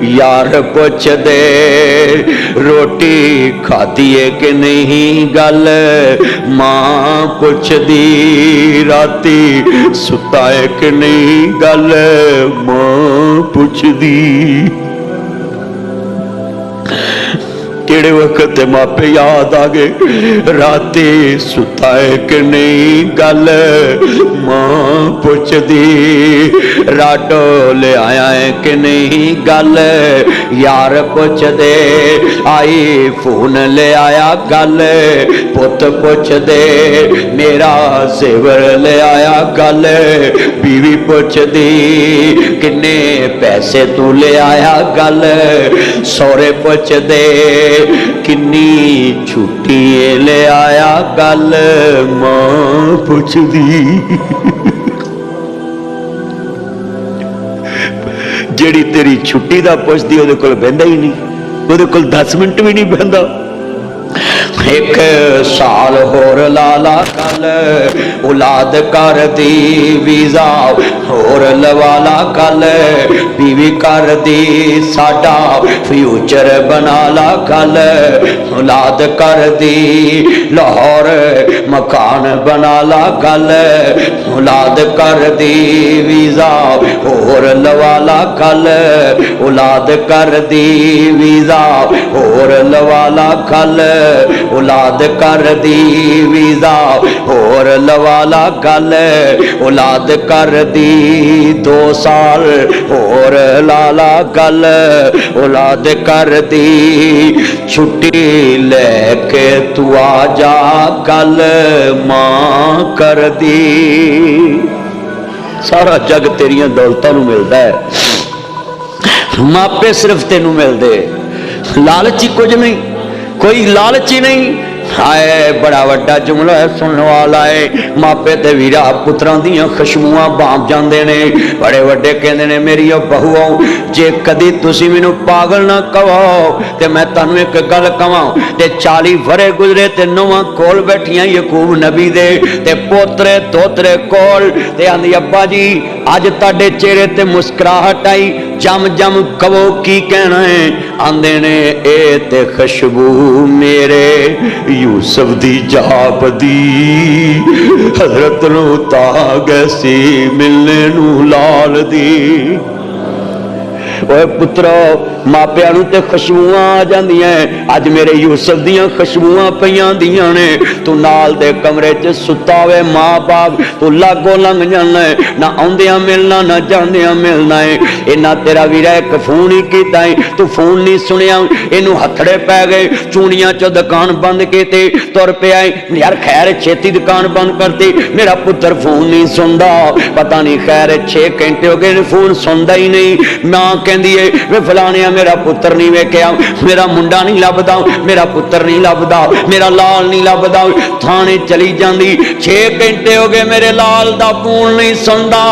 यार पुछ दे, रोटी खाती है कि नहीं गल मां पुछदी, राती सुता है कि नहीं गल मां पुछदी। किहड़े वक्त मापे याद आ गए, राती सुता है कि नहीं गल मां पुछदी, राडो ले आया है कि नहीं गल यार पुछ दे, आई फोन ले आया गल पुत पुछ दे, मेरा जेवर ले आया गल बीवी पुछ दी, किन्ने पैसे तू ले आया गल सौरे पुछ दे, किन्नी छुट्टी ले आया गल मां पुछदी। जेड़ी तेरी छुट्टी दा पुछदी ओदे कोल बहिंदा ही नहीं, ओदे कोल 10 मिनट भी नहीं बहिंदा। 1 साल होर लाला कल औलाद कर दी वीजा होर लवाला कल बीवी कर दी साडा फ्यूचर बना ला कल औलाद कर दी लाहौर मकान बना ला कल औलाद कर दी वीजा होर लवाला कल औलाद कर दी वीजा होर लवाला कल औलाद कर दी वीजा होर लवाला कल औलाद कर दी 2 साल होर लाला कल औलाद कर दी छुट्टी लेके तू आ जा कल मां कर दी। सारा जग तेरियां दौलतां नूं मिलदा है, मापे सिर्फ तेनू मिलदे, लालची कुछ नहीं, कोई लालची नहीं। हाय बड़ा वड्डा जुमला है सुनने वाला है, मापे ते वीरा पुत्रां दियां खुशबूआं भांप जांदे ने, बड़े वड्डे कहंदे ने मेरी बहुओ जे कदी तुसी मैनू पागल ना कहो ते मैं तुहानू एक गल कहां ते 40 वरे गुजरे ते नौवां कोल बैठियां यकूब नबी दे ते पोतरे दोतरे कोल ते आंदी अब्बा जी अज तुहाडे चेहरे ते मुस्कुराहट आई, जम जम कवो की कहना है, आंदे ने ए ते खुशबू मेरे यूसुफ दी जापदी, हजरत नू ताग सी मिलने नू लाल दी। ओए पुत्रो मापिया नू ते खुशबुआं आ जांदियां, अज मेरे यूसुफ दियां खुशबुआं पईयां दियां ने। तू नाल दे कमरे च सुता वे मां बाप, तू लागो लंघ जाना है, ना आउंदियां मिलना ना जांदियां मिलना है। इन्ना तेरा वीरा एक फोन ही कीता है, तू फोन नहीं सुनिया, इनू हथड़े पै गए, चूड़ियां चो दुकान बंद कीती, तुर पिया यार खैर छेती दुकान बंद करती, मेरा पुत्र फोन नहीं सुनदा, पता नहीं खैर 6 घंटे हो गए फोन सुनदा ही नहीं। मां कहंदी है वे फलाणिया मेरा पुत्र नहीं वेख्या, मेरा मुंडा नहीं लभदा, मेरा पुत्र नहीं लभदा, मेरा लाल नहीं लभदा। थाने चली जांदी, 6 घंटे हो गए मेरे लाल दा फोन नहीं सुनदा।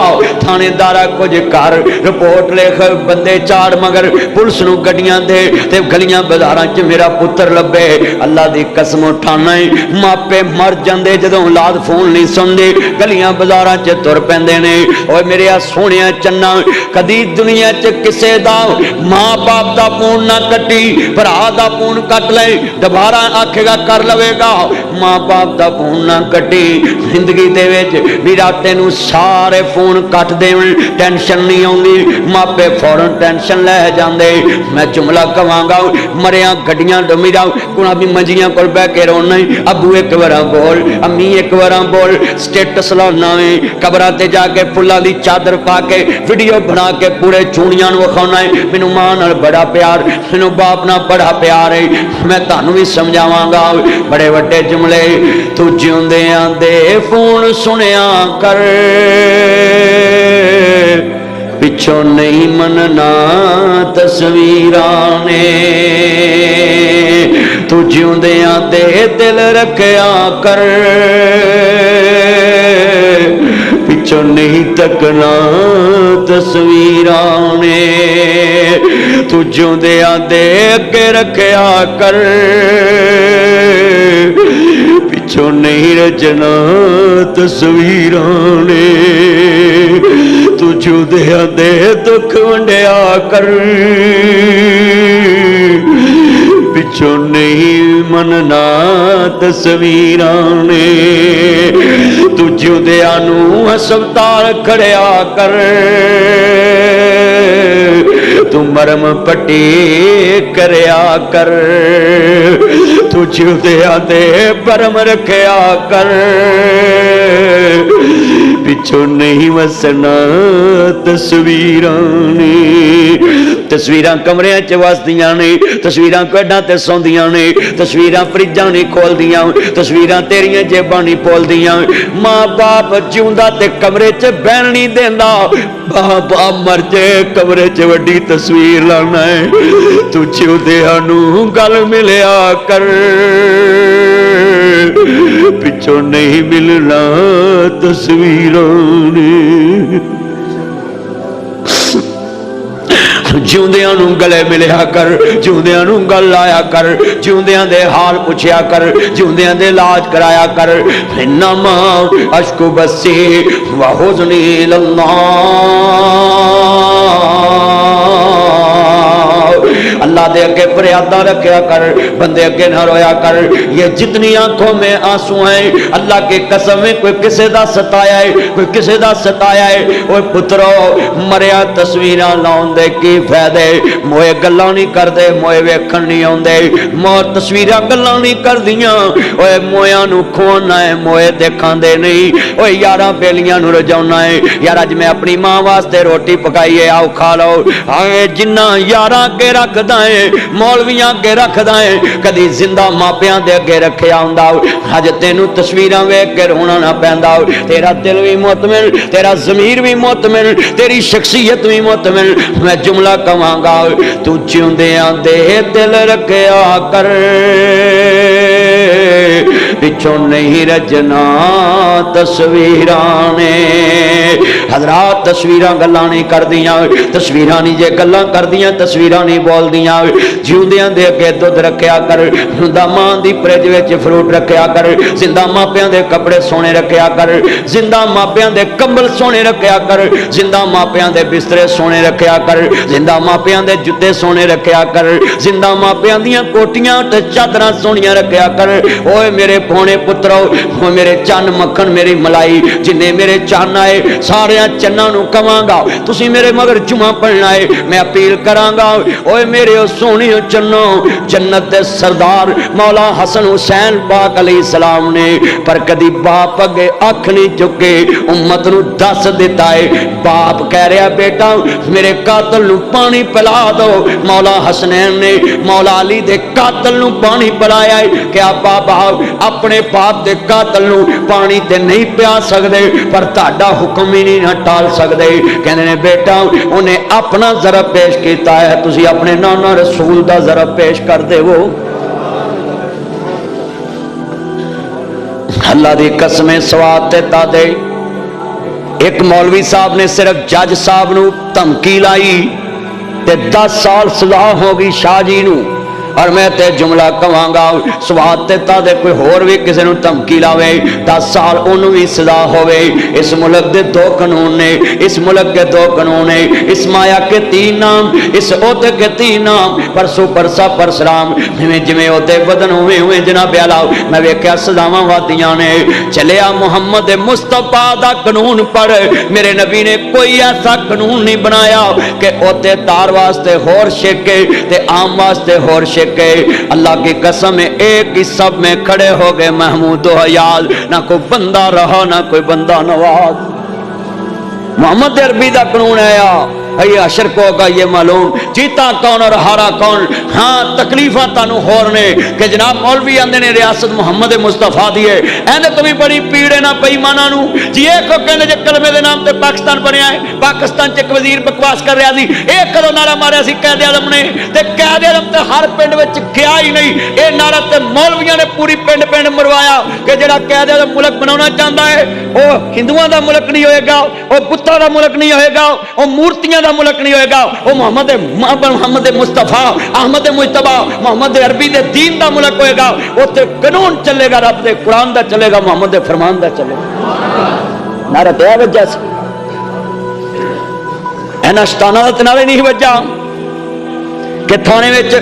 थानेदारा कुछ कर रिपोर्ट लिख, बंदे 4 मगर पुलिस नू गड्डियां दे ते गलियां बाजारां च मेरा पुत्र लभे। अल्लाह दी कसम उठाना है, मापे मर जांदे जदों औलाद फोन नहीं सुनदे, गलियां बाजारां च तुर पैंदे ने। ओए मेरे आ सोहणिया चन्ना, कदी दुनिया च किसे दा मां बाप दा फोन ना कटी, भरा दा फोन कट ले, दोबारा आखेगा कर लवेगा, मां बाप दा फोन ना कटी। जिंदगी दे विच वीरा तैनू सारे फोन कट देवन, टेंशन नहीं आउंदी, मापे फौरन टेंशन लै जांदे। मैं जुमला कवांगा, मरिया गड्डियां डमीरा कुणा भी मंजियां कोल बह के रोना, अबू एक बार बोल, अम्मी एक बार बोल, स्टेटस लाना है, कबरां ते जाके फुल्लां दी चादर पा के वीडियो बना के पूरे चूड़ियां नूं विखाउणा है। मैनू मां नाल बड़ा प्यार, मैनू बाप नाल बड़ा प्यार है। मैं तुहानू भी समझावांगा बड़े वड्डे जुमले। तू जिउंदियां दे फोन सुनिया कर, पिछों नहीं मनना तस्वीरां ने। तू जिउंदियां दे दिल रखिया कर, पिछों नहीं तकना तस्वीरां ने। तू जिउंदियां दे अगे रखिया कर, पिछों नहीं रचना तस्वीरां ने। तू जिउंदियां दे दुख वंडिया कर, पिछों नहीं मनना तस्वीरां ने। तू जिउंदियां नूं हस्पताल खड़िया कर, तू मरम पट्टी करया कर। तू जिउंदियां दे भरम रखिया कर, पिछों नहीं वसना तस्वीरां ने। तस्वीरां कमरियां च वसदियां ने, तस्वीरां कड्डां ते सौंदियां ने, तस्वीरां फ्रिजां नहीं खोलदियां, तस्वीरां तेरियां जेबां नहीं पोलदियां। मां बाप जिउंदा ते कमरे च बहन नहीं देंदा, बाप मर जे कमरे च वड्डी तस्वीर लाना है। तू जिउंदियां नूं गल मिलिया कर, पिछों नहीं मिलना तस्वीरां ने। जिउंदियां नूं गले मिलिया कर, जिउंदियां नूं गल लाया कर, जिउंदियां दे हाल पुछया कर, जिउंदियां दे इलाज कराया कर। इन्नमा अश्कु बसी व हुज़्नी इलल्लाह, अल्लाह दे अगे फरियादा रखा कर, बंदे अगे ना रोया कर। ये जितनी आंखों में आंसू हैं, अल्लाह की कसम है कोई किसे दा सताया है, कोई किसे दा सताया है। ओए पुत्रो मरिया तस्वीरां लाउण दे की फायदे, मोए गल्लां नहीं करदे, मोए वेखण नहीं आउंदे, मौत तस्वीरां गल्लां नहीं करदियां। ओए मोया नूं खोना है, मोए देखांदे नहीं। ओए यारां बेलियां नूं रजाउणा है, यार अज मैं अपनी मां वास्ते रोटी पकाई है, आओ खा लो। आए जिन्ना यारां अगे रखदा है, मौलवियां अगे रखदा है, कदी जिंदा मापियां दे अगे रखिया हुंदा। अज तैनूं तस्वीरां वेख के रोना ना पैंदा, तेरा दिल भी मुतमिन, तेरा ज़मीर भी मुतमिन, तेरी शख्सियत भी मुतमिन। मैं जुमला कवांगा, तू जिउंदियां दे दिल रखिया कर, पिछों नहीं रजना तस्वीरां ने। हजरात तस्वीरां गल्लां नहीं करदियां, तस्वीरां नहीं जे गल्लां करदियां तस्वीरां नहीं बोलदियां। जिउंदियां दे अगे दुध रखिया कर, जिंदा मां दी फ्रिज विच फ्रूट रखिया कर, जिंदा मापियां दे कपड़े सोने रखिया कर, जिंदा मापियां दे कंबल सोने रखिया कर, जिंदा मापियां दे बिस्तरे सोने रखिया कर, जिंदा मापियां दे जुत्ते सोने रखिया कर, जिंदा मापियां दियां कोटियां ते चादरां सोनियां रखिया कर। ओए मेरे पौने पुत्रो, ओ मेरे चन्न मक्खन मेरी मलाई, जिन्ने मेरे चन्न आए सारे चन्ना नूं कवांगा तुसीं मेरे मगर जुमा पढ़ना है। मैं अपील करांगा, ओए मेरे सोहणे चन्नो, जन्नत दे सरदार मौला हसन हुसैन पाक अलैहि सलाम ने पर कदी बाप अगे अख नहीं चुके, उम्मत नूं दस दिता है। बाप कह रहा बेटा मेरे कातल नूं पानी पिला दो, मौला हसनैन ने मौला अली दे कातल नूं पानी पिलाया है। क्या बाबा अपने बाप दे कातल नूं पानी ते नहीं पिया सकदे, पर तुहाडा हुक्म ही नहीं ना टाल सकदे। कहंदे ने बेटा उन्हें अपना ज़रब पेश किया है, तुसीं अपने नाना रसूल दा ज़रब पेश कर देवो। अल्लाह दी कसमें सवाद ते तादे एक मौलवी साहब ने सिर्फ जज साहब नूं धमकी लाई ते 10 साल सजा हो गई शाह जी नूं। और मैं ते जुमला कहांगा स्वाद ते तादे कोई होर भी किसी नूं धमकी लावे 10 साल उन्होंने भी सजा होवे। इस मुल्क के 2 कानून ने, इस मुल्क के 2 कानून ने, इस माया के 3 नाम, इस ओहदे के 3 नाम, परसों परसा परसराम, जिमें जिमें ओहदे बदन उवें उवें जनाब आला मैं वेख्या सजावां वादियां ने। चलिया मुहम्मद मुस्तफा दा कानून पर मेरे नबी ने कोई ऐसा कानून नहीं बनाया कि ओहदेदार वास्ते होर शेके ते आम वास्ते होर शेके। अल्लाह की कसम है एक ही सब में खड़े हो गए महमूद हयाल, ना कोई बंदा रहा ना कोई बंदा नवाज। मोहम्मद अरबी का कानून आया ये अशर को होगा ये मालूम जीता कौन और हारा कौन। हाँ तकलीफा तानू होर ने कि जनाब मौलवी आंदे ने रियासत मुहम्मद मुस्तफा दी है, एंदे तो भी बड़ी पीड़े ना बेईमाना नू जी। एक कहने जे कलमे दे नाम ते पाकिस्तान बनया है, पाकिस्तान च एक वजीर बकवास कर रहा सी, एक कदों नारा मारिया सी कैद आजम ने, ते कैद आजम ते हर पिंड विच गया ही नहीं। ये नारा ते मौलवियां ने पूरी पिंड पिंड मरवाया कि जेड़ा कैद आजम मुल्क बनाना चाहता है वह हिंदुओं का मुल्क नहीं होएगा, वह बुत्तां दा मुल्क नहीं होएगा, वह मूर्तियां दा मुल्क नहीं होएगा, वो मोहम्मद मुस्तफा अहमद मुजतबा मोहम्मद अरबी दे दीन दा मुल्क होएगा। उत्ते कानून चलेगा, रब दे कुरान दा चलेगा, मोहम्मद दे फरमान दा चलेगा। नारा ते वजह से इन्हां शतानां दा नारे नहीं वजह कि थाने विच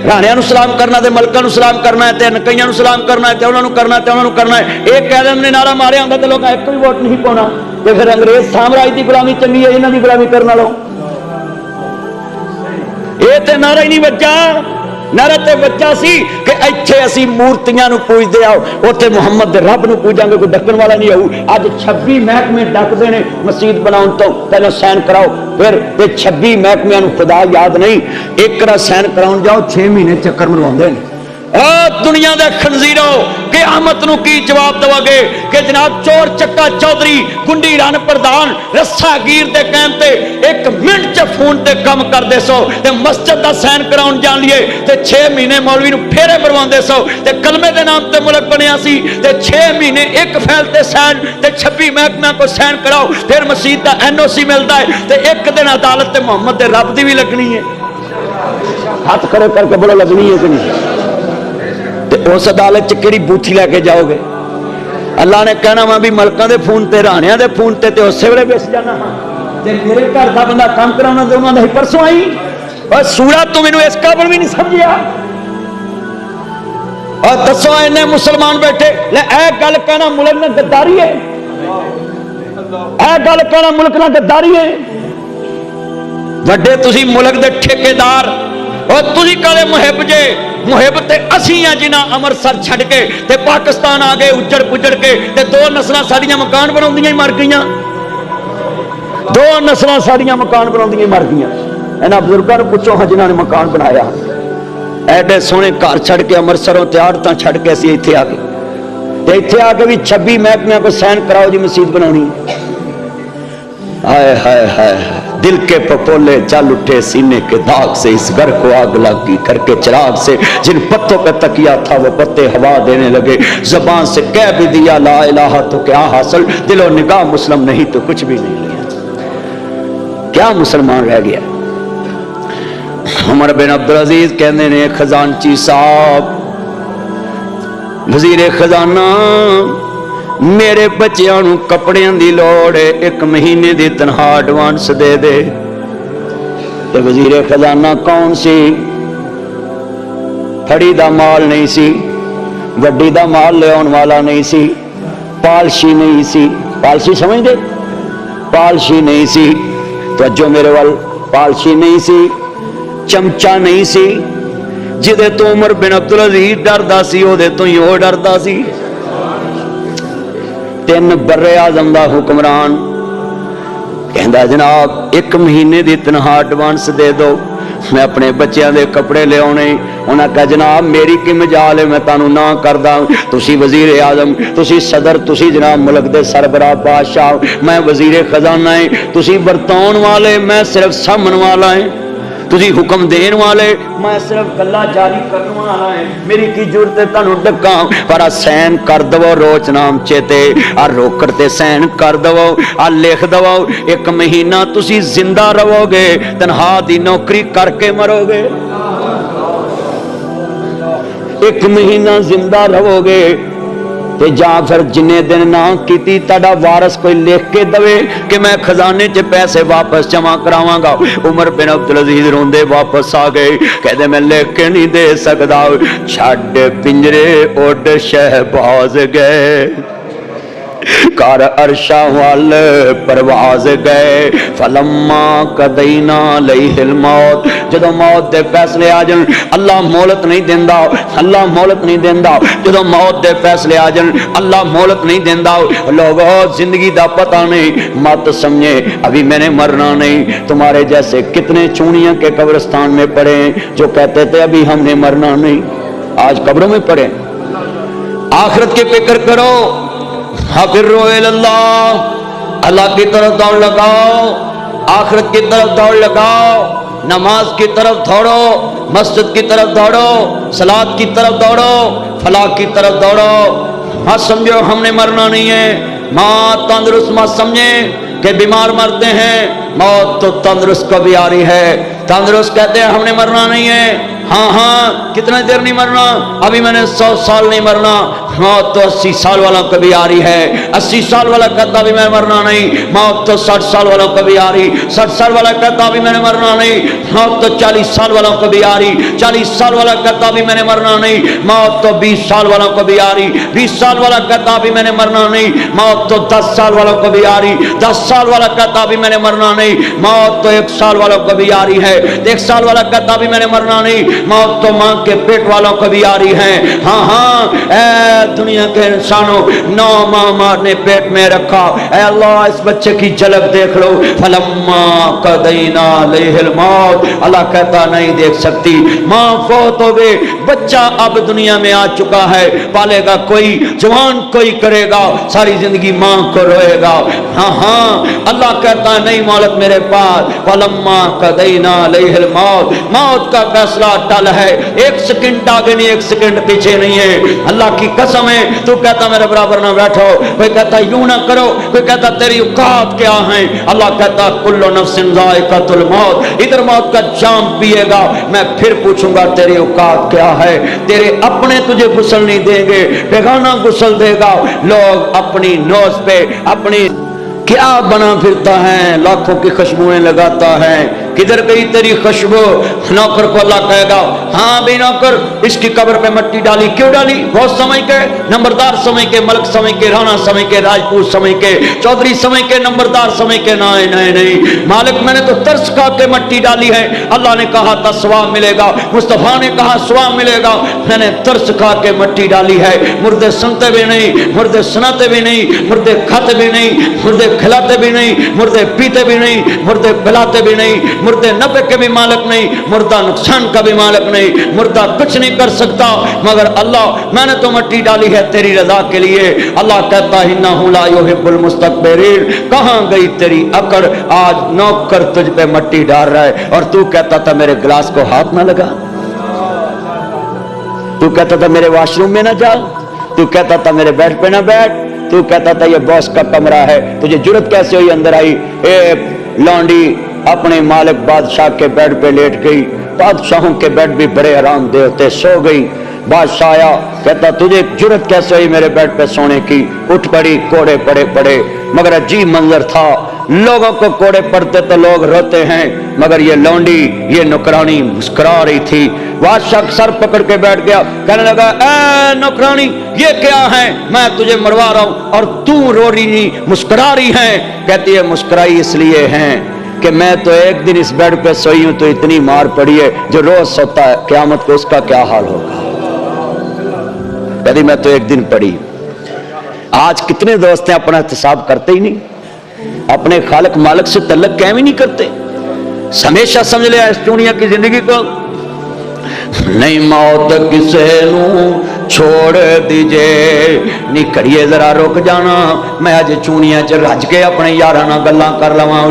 राणियां नूं सलाम करना ते मलकां नूं सलाम करना है ते नकईयां नूं सलाम करना है ते उन्हां नूं करना ते उन्हां नूं करना है। एक कह देंदे ने नारा मारिया हुंदा ते लोकां एक भी वोट नहीं पाउणा, ते फिर अंग्रेज साम्राज दी गुलामी चंगी है इन्हां दी गुलामी करन नालों। ये ते नारा ही नहीं बच्चा, नारा ते बच्चा सी कि इत्थे असी मूर्तियां नूं पूजदे आओ, उत्थे मुहम्मद दे रब नूं पूजांगे, कोई डकण वाला नहीं आऊ। अज 26 महकमे डकदे ने मसीत बनाउण तो पहले साइन कराओ, फिर 26 महकमिਆਂ नूं खुदा याद नहीं, एक रा साइन कराउण जाओ 6 महीने चक्कर मरवाउंदे ने। दुनिया दे खंजीरों क़यामत नूं की जवाब देवोगे कि जनाब चोर चक्का चौधरी गुंडी रन प्रधान रस्सागीर दे कहण ते 1 मिनट च फोन ते काम करदे सो ते मस्जिद दा साइन कराउण जान लिए ते 6 महीने मौलवी नूं फेरे मरवाउंदे सो ते कलमे दे नाम ते मुल्क बनिया सी ते 6 महीने एक फैल ते साइन ते 26 महकमिਆਂ को साइन कराओ, फिर मसीत दा NOC मिलता है ते एक दिन अदालत ते मुहम्मद दे रब दी भी लगनी है। हाथ खड़े करके बोलो लगनी है कि नहीं? उस अदालत च किहड़ी बूथी लैके जाओगे? अल्लाह ने कहना वा भी मलकां दे फोन ते राणियां दे फोन ते उस वेले बेस जाना ते मेरे घर दा बंदा काम कराउणा ते उन्हां दा ही परसों आई और सूरा तू मैनूं इस काबिल भी नहीं समझिया। और दसो इन्ने मुसलमान बैठे ले ऐ गल कहना मुल्क ने गद्दारी है, ऐ गल कहना मुल्क ने गद्दारी है। वड्डे तुसीं मुल्क दे ठेकेदार और तुसीं काले मुहिब जे मुहिब ते असीं आ जिन्हां अमृतसर छड्ड के ते पाकिस्तान आ गए उजड़ पुजड़ के ते 2 नस्लां साडियां मकान बनाउंदियां ही मर गईयां, 2 नस्लां साडियां मकान बनाउंदियां ही मर गईयां। इन्हां बुजुर्गां नूं पुछो हां जिन्हां ने मकान बनाया, एडे सोहणे घर छड्ड के अमृतसरों ते आड़तां छड्ड के असीं इत्थे आ गए ते इत्थे आके भी 26 महकमिਆਂ को साइन कराओ जी मसीत बनाउणी। हाय हाय हाय हाय दिल के पपोले चल उठे सीने के दाग से, इस घर को आग लगी घर के चिराग से, जिन पत्तों पे तकिया था वो पत्ते हवा देने लगे, जबान से कह भी दिया ला इलाहा तो क्या हासिल, दिलो निगाह मुस्लिम नहीं तो कुछ भी नहीं लिया। क्या मुसलमान रह गया? उमर बिन अब्दुल अजीज कहते ने खजानची साहब, वजीर खजाना, मेरे बच्चों नूं कपड़ियां दी लोड़ है, 1 महीने दी तनख्वाह एडवांस दे दे। ते वजीर खजाना कौन सी? फड़ी दा माल नहीं सी, वड्डी दा माल ले आने वाला नहीं सी, पालशी नहीं सी। पालशी समझ दे? पालशी नहीं सी, तो जो मेरे वाल पालशी नहीं सी, चमचा नहीं सी, जिदे तो उमर बिन अब्दुल अजीज डरदा सी ओदे तो ही ओ डरदा सी। 3 बर्रे आजम दा हुक्मरान कहंदा जनाब 1 महीने दी तनख्वाह एडवांस दे दो, मैं अपने बच्चों के कपड़े ले आने। उन्हें कहा जनाब मेरी की मजाल है, मैं तुहानू ना करदा, तुसी वजीर आजम, तुसी सदर, तुसी जनाब मुल्क दे सरबराह बादशाह, मैं वजीर खजाना है, तुसी बरताउन वाले, मैं सिर्फ सामन वाला है, तुसी हुक्म देन वाले, मैं सिर्फ गल्ला जारी करने वाला है, मेरी की जरूरत है तुहानू डका। पर सैन कर दवो रोचनाम चेते, आ रोकड़ ते सैन कर दवो, आ लिख दवो 1 महीना तुसी जिंदा रहोगे, तनख्वाह दी नौकरी करके मरोगे। 1 महीना जिंदा रहोगे ते जा फिर जिन्ने दिन ना कीती ताड़ा वारस कोई लिख के दवे कि मैं खजाने च पैसे वापस जमा करावांगा। उमर बिन अब्दुल अजीज रोंदे वापस आ गए, कहते मैं लिख के नहीं दे सकदा, छड़ पिंजरे उड़ शहबाज गए, कर अरशा वाल परवाज गए, फलम्मा कदैना लैहिल मौत, जदों मौत दे फैसले आ जान अल्लाह मोहलत नहीं देंदा, अल्लाह मोहलत नहीं देंदा, जदों मौत दे फैसले आ जान अल्लाह मोहलत नहीं देंदा। लोगों जिंदगी दा पता नहीं, मत समझे अभी मैंने मरना नहीं। तुम्हारे जैसे कितने चूड़ियां के कब्रिस्तान में पड़े जो कहते थे अभी हमने मरना नहीं, आज कब्रों में पड़े। आखिरत की फिक्र करो, हफिर्रो इल्लाह, अल्लाह की तरफ दौड़ लगाओ, आखिरत की तरफ दौड़ लगाओ, नमाज की तरफ दौड़ो, मस्जिद की तरफ दौड़ो, सलात की तरफ दौड़ो, फलाह की तरफ दौड़ो। मत समझो हमने मरना नहीं है, माँ तंदुरुस्त मत समझे कि बीमार मरते हैं, मौत तो तंदुरुस्त को भी आ रही है। तंदुरुस्त कहते हैं हमने मरना नहीं है, हाँ हाँ कितना देर नहीं मरना, अभी मैंने 100 साल नहीं मरना, मौत तो 80 साल वालों को भी आ रही है। 80 साल वाला कहता भी मैं मरना नहीं, मौत तो 60 साल वालों को भी आ रही। 60 साल वाला कहता भी मैंने मरना नहीं, मौत तो 40 साल वालों को भी आ रही। 40 साल वाला कहता भी मैंने मरना नहीं, मौत तो 20 साल वालों को भी आ रही। 20 साल वाला कहता भी मैंने मरना नहीं, मौत तो 10 साल वालों को भी आ रही। 10 साल वाला कहता भी मैंने मरना नहीं, मौत तो 1 साल वालों को भी आ रही है। 1 साल वाला कहता भी मैंने मरना नहीं, मौत तो मां के पेट वालों को भी आ रही है। हाँ हाँ ऐ दुनिया के इंसानों, 9 माह मां ने पेट में रखा, ऐ अल्लाह इस बच्चे की झलक देख लो। फलम्मा कदैना लैहिल मौत, अल्लाह कहता नहीं देख सकती, मां फौत हो गए, बच्चा अब दुनिया में आ चुका है, पालेगा कोई, जवान कोई करेगा, सारी जिंदगी मां को रोएगा। हाँ हाँ अल्लाह कहता नहीं मौलत मेरे पास, फलम्मा कदैना लैहिल मौत, मौत का फैसला टल है, 1 सेकंड आगे नहीं 1 सेकंड पीछे नहीं है। अल्लाह की कसम है, तू कहता मेरे बराबर ना बैठो, कोई कहता यूं ना करो, कोई कहता तेरी औकात क्या है। अल्लाह कहता कुल्लु नफ्सिन ज़ाइक़तुल मौत, इधर मौत का जाम पिएगा, मैं फिर पूछूंगा तेरी औकात क्या है। तेरे अपने तुझे गुस्ल नहीं देंगे, बेगाना गुस्ल देगा। लोग अपनी नोज पे अपनी क्या बना फिरता है, लाखों की खुशबुएं लगाता है, किधर गई तेरी खुशबू। नौकर को अल्लाह कहेगा हाँ भी नौकर, इसकी कब्र पे मिट्टी डाली, क्यों डाली? बहुत समय के, नंबरदार समय के, मलक समय के, राणा समय के, राजपूत समय के, चौधरी समय के, नंबरदार समय के। नहीं नहीं नहीं मालिक, मैंने तो तरस खा के मिट्टी डाली है। अल्लाह ने कहा था सवाब मिलेगा, मुस्तफा ने कहा सवाब मिलेगा, मैंने तरस खा के मिट्टी डाली है। मुर्दे सुनते भी नहीं, मुर्दे सुनाते भी नहीं, मुर्दे खाते भी नहीं, मुर्दे खिलाते भी नहीं, मुर्दे पीते भी नहीं, मुर्दे पिलाते भी नहीं, मुर्दे नफे के भी मालिक नहीं, मुर्दा नुकसान का भी मालिक नहीं, मुर्दा कुछ नहीं कर सकता। मगर अल्लाह मैंने तो मिट्टी डाली है तेरी रजा के लिए। अल्लाह कहता है इन्नहु ला युहिब्बुल मुस्तकबिरीन, कहाँ गई तेरी अकड़, आज नौकर तुझ पे मिट्टी डाल रहा है और तू कहता था मेरे गिलास को हाथ ना लगा, तू कहता था मेरे वॉशरूम में ना जा, तू कहता था मेरे बेड पे ना बैठ, तू कहता था ये बॉस का कमरा है, तुझे जुर्रत कैसे हुई अंदर आई। ए लौंडी अपने मालिक बादशाह के बेड पे लेट गई, बादशाहों के बेड भी बड़े आरामदेह होते, सो गई। बादशाह आया, कहता तुझे जुर्रत कैसे हुई मेरे बेड पे सोने की। उठ पड़ी, कोड़े पड़े पड़े। मगर अजीब मंजर था, लोगों को कोड़े पड़ते तो लोग रोते हैं, मगर ये लौंडी ये नौकरानी मुस्कुरा रही थी। बादशाह सर पकड़ के बैठ गया, कहने लगा ए नौकरानी ये क्या है, मैं तुझे मरवा रहा हूं और तू रो रही मुस्कुरा रही है। कहती है मुस्कुराई इसलिए है कि मैं तो एक दिन इस बेड पे सोई हूं तो इतनी मार पड़ी है, जो रोज सोता है क़यामत को उसका क्या हाल होगा। कहती मैं तो एक दिन पड़ी। आज कितने दोस्त हैं अपना एहतसाब करते ही नहीं, अपने खालिक मालिक से तल्लक कायम ही नहीं करते। हमेशा समझ लिया इस दुनिया की जिंदगी को नहीं मौत किसे नू छोड़ दीजे, नी करिए जरा रुक जाना, मैं अज चूनिया च रज के अपने यारां नाल गल्लां कर लवां,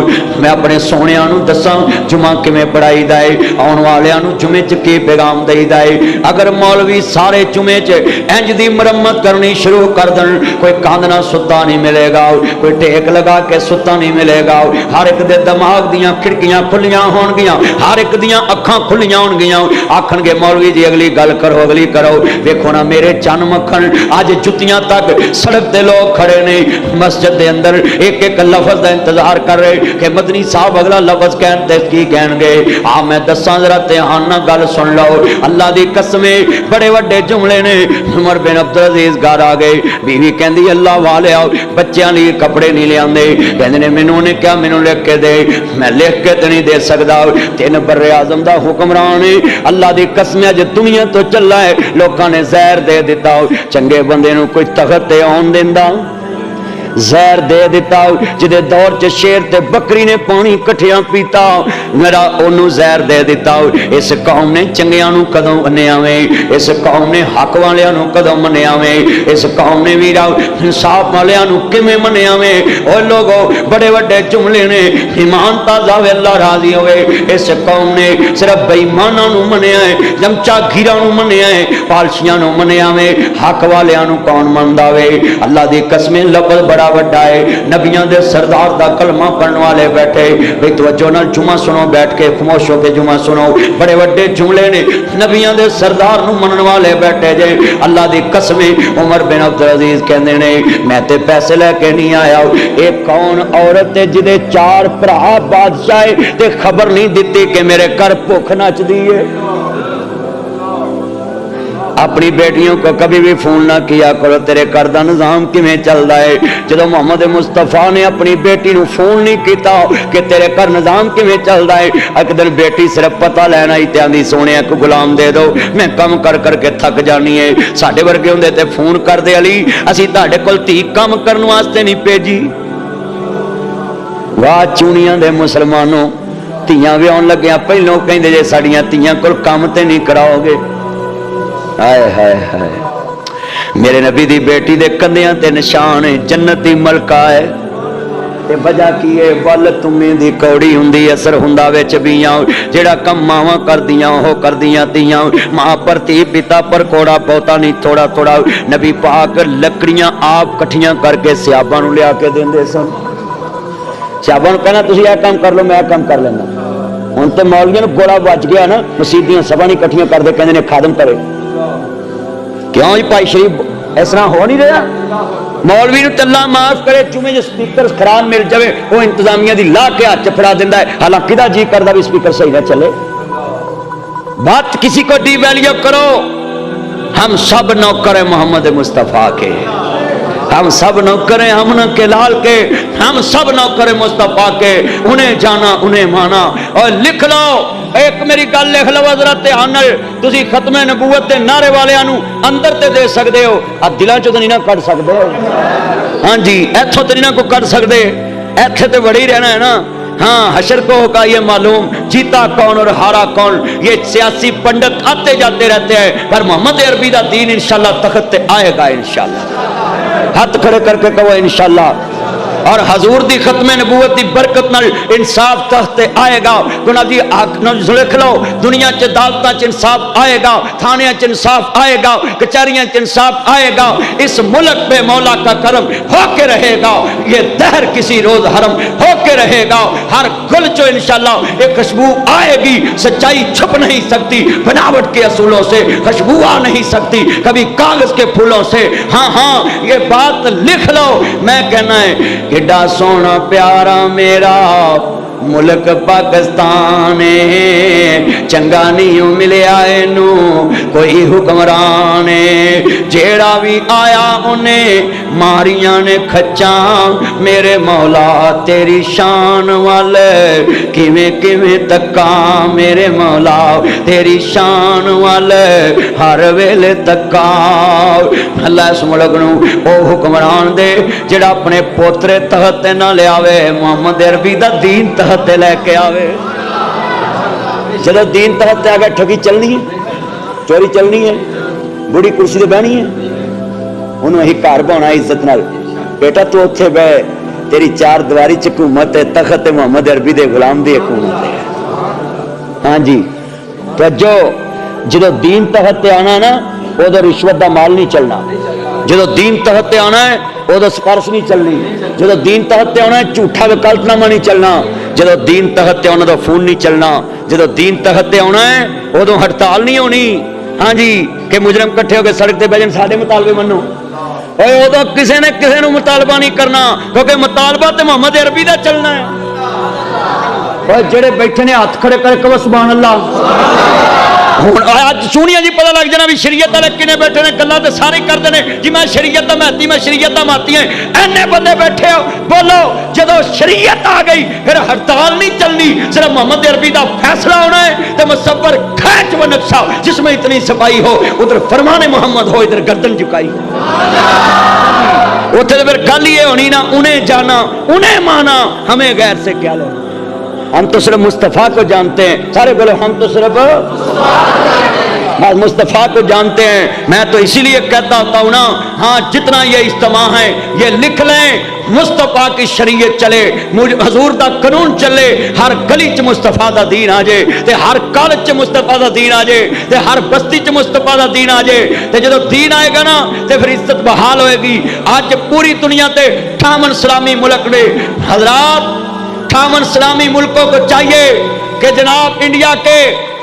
मैं अपने सोहणियां नूं दसां जुमा किवें पढ़ाई दा है, आउण वालियां नूं जुमे च की पैगाम देईदा है। अगर मौलवी सारे जुमे च इंज दी मुरम्मत करनी शुरू कर देण, कोई कंध नाल सुत्ता नहीं मिलेगा, कोई टेक लगा के सुत्ता नहीं मिलेगा, हर एक दे दिमाग दियां खिड़कियां खुलियां होणगियां, हर एक दियां अखां खुलियां होणगियां। आखणगे मौलवी जी अगली गल करो, अगली करो। देखो ना मेरे चन मक्खन आज जुतियां तक सड़क ते लोग खड़े ने, मस्जिद दे अंदर एक एक लफज का इंतजार कर रहे कि मदनी साहब अगला लफज कहन ते की कहणगे। आ मैं दसां जरा ध्यान नाल गल सुन लो, अल्लाह दी कसमे बड़े वड्डे जुमले ने। उमर बिन अब्दुल अजीज घर आ गए, बीवी कहंदी अल्लाह वाले आओ बच्चों लिए कपड़े नहीं लियाते, कहंदे ने मैनू ने क्या मैनू लिख के दे, मैं लिख के तो नहीं दे सकता, 3 बर्रे आजम दा हुक्मरान है, अल्लाह दी कसम अज दुनिया तो चला है, लोगों ने जहर दे दिता, चंगे बंदे नूं कोई तखत ते आउण दिंदा, जहर दे दिता। जिदे दौर च शेर ते बकरी ने पानी कट्ठिया पीता, मेरा ओनू जहर दे दिता। इस कौम ने चंगियां नूं कदों मन्निया वे, इस कौम ने हक वालियां नूं कदों मन्निया वे, इस कौम ने वीरा इंसाफ वालियां नूं किवें मन्निया वे। ओ लोगो बड़े वड्डे जुमले ने, ईमान ताज़ा वे अल्लाह राजी होवे। इस कौम ने सिर्फ बेईमानां नूं मन्निया है, चमचा घीरा नूं मन्निया है, पालसियां नूं मन्निया वे, हक वालियां नूं कौन मनदा वे। अल्लाह दी कसमें लफज़ बड़ा वड्डा है, नबियां दे सरदार दा कलमा पढ़ने वाले बैठे, भाई तवज्जो नाल जुमा सुनो, बैठ के खामोश होके जुमा सुनो, बड़े वड्डे जुमले ने, नबियां दे सरदार नूं मनने वाले बैठे जे। अल्लाह दी कसमें उमर बिन अब्दुल अजीज कहंदे ने मैं ते पैसे लेके नहीं आया, एक कौन औरत है जिदे 4 भरा बादशाह है ते खबर नहीं दिती कि मेरे घर भुख नचदी है। अपनी बेटियों को कभी भी फोन ना किया करो, तेरे घर का निजाम किवें चलता है। जो मोहम्मद मुस्तफा ने अपनी बेटी को फोन नहीं किया कि तेरे घर निजाम किवें चलता है, एक दिन बेटी सिर्फ पता लेना ही त्यादी सोने को गुलाम दे दो, मैं कम कर करके थक जानी है। साडे वर्गे होंदे ते फोन करदे अली असीं तुहाडे कोल धी काम करन वास्ते नहीं भेजी। वाह चूनियां दे मुसलमानों, धीआं विआउण लग्गियां पहलों कहिंदे जे साडीआं धीआं कोल काम ते नहीं कराओगे। हाय हाय हाय, मेरे नबी दी बेटी दे कंधियां ते निशान है, जन्नती मलका है। ते वजह की है, वल तुम्हें दी कौड़ी हुंदी, असर हुंदा विच बीआं, जेड़ा कम मावां करदियां ओह करदियां धीआं। मां पर धी, पिता पर कोड़ा, बहुता नहीं थोड़ा थोड़ा। नबी पाक लकड़ियां आप कट्ठियां करके सियाबां नूं लिया के देंदे सन। सियाबां नूं कहना तुसीं यह काम कर लो, मैं काम कर लेना। हुण ते मौलवियां नूं गोड़ा बच गया ना, मसीदियां सभा नहीं कट्ठियां करदे, कहंदे ने खादम करे। क्यों जी भाई शरीफ इस तरह हो नहीं रहा। मौलवी नूं तल्ला माफ करे, चुमे जो स्पीकर खराब मिल जाए वो इंतजामिया दी ला के हाथ च फड़ा दिंदा है, हालांकि किदा जी करदा भी स्पीकर सही ना चले। बात किसी को डिवैल्यू करो, हम सब नौकर हैं मोहम्मद मुस्तफा के, हम सब नौकर हैं हमन के लाल के, हम सब नौकर हैं मुस्तफा के, उन्हें जाना उन्हें माना। और लिख लो, एक मेरी गल लिख लो जरा ध्यान नाल, तुसी खत्मे नबूवत दे नारे वालियां नूं अंदर ते दे सकदे हो, आ दिलां चों नहीं ना कढ सकदे। हाँ जी, इत्थों तो नहीं ना कोई कढ सकदे, इत्थे ते वड़ी रहना है ना। हाँ हशर को होगा ये मालूम, जीता कौन और हारा कौन। ये सियासी पंडित आते जाते रहते हैं, पर मोहम्मद अरबी का दीन इंशाल्लाह तख्त पे आएगा इंशाल्लाह। हाथ खड़े करके कहो इंशाल्लाह। और हजूर दी खत्मे नबूवत दी बरकत नाल इंसाफ तख्ते आएगा। गुना दी लिख लो, दुनिया च अदालतां च इंसाफ आएगा, थाने च इंसाफ आएगा, कचहरियां च इंसाफ आएगा। इस मुल्क पे मौला का करम होके रहेगा। ये दहर किसी रोज हरम होके रहेगा। हर गुल चो इंशाल्लाह एक खुशबू आएगी। सच्चाई छुप नहीं सकती, बनावट के असूलों से खुशबू आ नहीं सकती, कभी कागज के फूलों से। हाँ हाँ ये बात लिख लो। मैं कहना है किड्डा सोना प्यारा मेरा मुल्क पाकिस्तान है, चंगा नहीं मिलिया इनू कोई हुक्मरान जेड़ा भी आया उन्हें मारिया ने खच्चा। मेरे मौला तेरी शान वाल किवें किवें तक्का, मेरे मौला तेरी शान वाल हर वेले तक्का। अल्लाह इस मुल्क नूं ओ हुक्मरान दे जेड़ा अपने पोतरे तहत ना लियावे, मोहम्मद अरबी दा दीन तहत लेके आवे। जदों दीन तहत आ गया ठगी चलनी है, चोरी चलनी है, बुढ़ी कुर्सी ते बहनी है, उन्होंने अही घर बना इज्जत नाल। बेटा तू उत्थे बह, तेरी चार दीवारी च हुकूमत है, तखत मोहम्मद अरबी दे गुलाम दी हुकूमत है। हाँ जी तो जो जदों दीन तहत आना ना उदों रिश्वत दा माल नहीं चलना। जदों दीन तहत आना है उदों सिफारिश नहीं चलनी। जदों दीन तहत आना है झूठा विकल्पनामा नहीं चलना। जदों दीन तहत आना तो फोन नहीं चलना। जदों दीन तहत आना है उदों हड़ताल नहीं होनी। हाँ जी कि मुजरम इकट्ठे होकर सड़क पर बहन साडे मुतालबे मनो, उदों किसी ने किसी को मुतालबा नहीं करना, क्योंकि मुतालबा तो मोहम्मद अरबी का चलना है। और जेड़े बैठे ने हाथ खड़े करके सुभान अल्लाह। आज सुनिया जी पता लग जाना भी शरीयत वाले किने बैठे ने, गल्लां ते सारे करते हैं जी मैं शरीयत दा महती, मैं शरीयत दा महती है। इन्ने बंदे बैठे हो, बोलो जदों शरीयत आ गई फिर हड़ताल नहीं चलनी, सिर्फ मोहम्मद अरबी का फैसला होना है। तो मुसव्वर खैच व नक्शा जिसमें इतनी सफाई हो, उधर फरमाने मोहम्मद हो, इधर गर्दन झुकाई हो। उथे फिर गल ये होनी ना उन्हें जाना उन्हें माना, हमें गैर से क्या लेना। हम तो सिर्फ मुस्तफ़ा को जानते हैं। सारे बोलो हम तो सिर्फ मुस्तफ़ा को जानते हैं। मैं तो इसीलिए कहता होता हूँ ना, हाँ जितना ये इज्तिमा है ये लिख लें, मुस्तफ़ा की शरीयत चले, हजूर दा कानून चले, हर गली च मुस्तफ़ा दा दीन आ जाए, ते हर कॉलेज च मुस्तफ़ा दा दीन आ जाए, ते हर बस्ती च मुस्तफ़ा दा दीन आ जाए। ते जदों दीन आएगा ना ते फिर इज्जत बहाल होएगी। आज पूरी दुनिया ते 58 इस्लामी मुल्क ने हजरात, 58 इस्लामी मुल्कों को चाहिए कि जनाब इंडिया के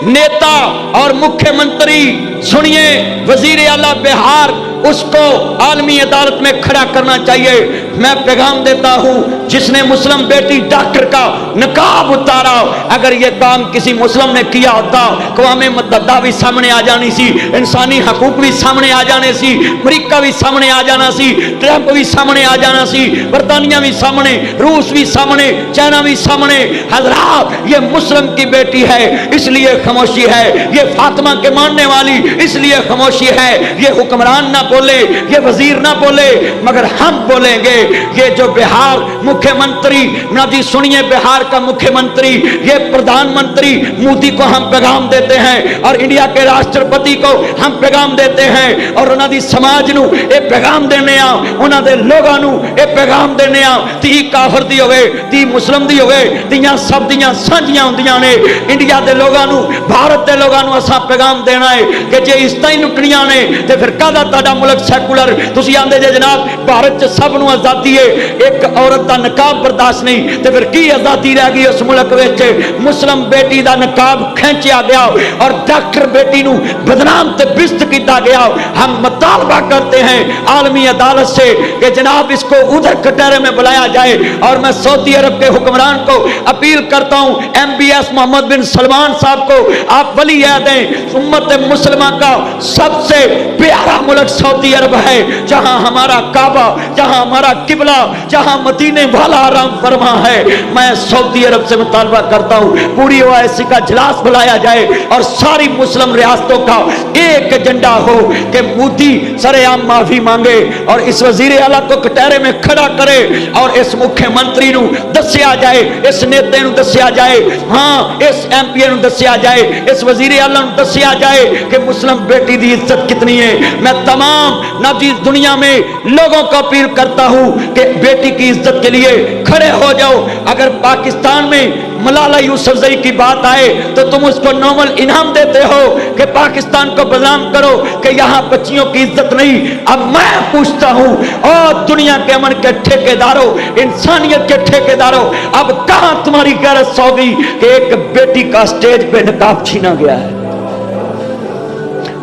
नेता और मुख्यमंत्री सुनिए, वजीर आला बिहार उसको आलमी अदालत में खड़ा करना चाहिए। मैं पैगाम देता हूं, जिसने मुस्लिम बेटी डॉक्टर का नकाब उतारा, अगर यह काम किसी मुस्लिम ने किया होता, क़वामे मुत्तहिदा भी सामने आ जानी सी, इंसानी हकूक भी सामने आ जाने सी, अमरीका भी सामने आ जाना सी, ट्रंप भी सामने आ जाना सी, बरतानिया भी सामने, रूस भी सामने, चाइना भी सामने। हजरात ये मुस्लिम की बेटी है इसलिए खामोशी है, ये फातिमा के मानने वाली इसलिए खामोशी है। ये हुक्मरान ना बोले, ये वजीर ना बोले, मगर हम बोलेंगे। ये जो बिहार मुख्यमंत्री ना जी सुनिए, बिहार का मुख्यमंत्री ये प्रधानमंत्री मोदी को हम पैगाम देते हैं और इंडिया के राष्ट्रपति को हम पैगाम देते हैं और उन्हों दी समाज नू ये पैगाम देने आ, उन्हों दे लोगों नू ये पैगाम देने आ। धी काफर दी होवे, धी मुस्लिम दी होवे, धीयां सब दियां साझियां हुंदियां ने। इंडिया दे लोगों नू, भारत दे लोगों नू असां पैगाम देना है कि जे इस ताईं लुटणियां ने ते फिर काहदा तुहाडा मुल्क सैकुलर। तुसीं आंदे जे जनाब भारत च सब नू आजादी है, एक औरत दा नकाब बर्दाश्त नहीं, ते फिर की आजादी रह गई उस मुल्क विच। मुस्लिम बेटी दा नकाब खींचिया गया और डॉक्टर बेटी नू बदनाम ते बिस्त किया गया। हम मुतालबा करते हैं आलमी अदालत से कि जनाब इसको उधर कटहरे में बुलाया जाए। और मैं सऊदी अरब के हुक्मरान को अपील करता हूं, MBS मोहम्मद बिन सलमान साहब को आप वली याद दें, उम्मत मुस्लिमा मुसलमानों का सबसे प्यारा मुल्क सऊदी अरब है, जहां हमारा काबा, जहां हमारा किबला, जहां मदीने वाला आराम फरमा है। मैं सऊदी अरब से मुतालबा करता हूं पूरी ओआईसी का इजलास बुलाया जाए और सारी मुस्लिम रियासतों का एक एजेंडा हो कि मोदी सरेआम माफी मांगे और इस वजीर आला को कटहरे में खड़ा करे और इस मुख्यमंत्री नूं दस्सिया जाए, इस नेते नूं दस्सिया जाए, हाँ इस एमपीए नूं दस्सिया जाए, इस वजीर आला नूं दस्सिया जाए कि मुस्लिम बेटी की इज्जत कितनी है। मैं तमाम नाज़ीर दुनिया में लोगों को अपील करता हूं कि बेटी की इज्जत के लिए खड़े हो जाओ। अगर पाकिस्तान में मलाला यूसुफजई की बात आए तो तुम उसको नोबल इनाम देते हो कि पाकिस्तान को बदनाम करो कि यहां बच्चियों की इज्जत नहीं। अब मैं पूछता हूं, और दुनिया के अमन के ठेकेदारों, इंसानियत के ठेकेदारों, अब कहां तुम्हारी गैरत सो गई कि एक बेटी का स्टेज पे निकाब छीना गया है,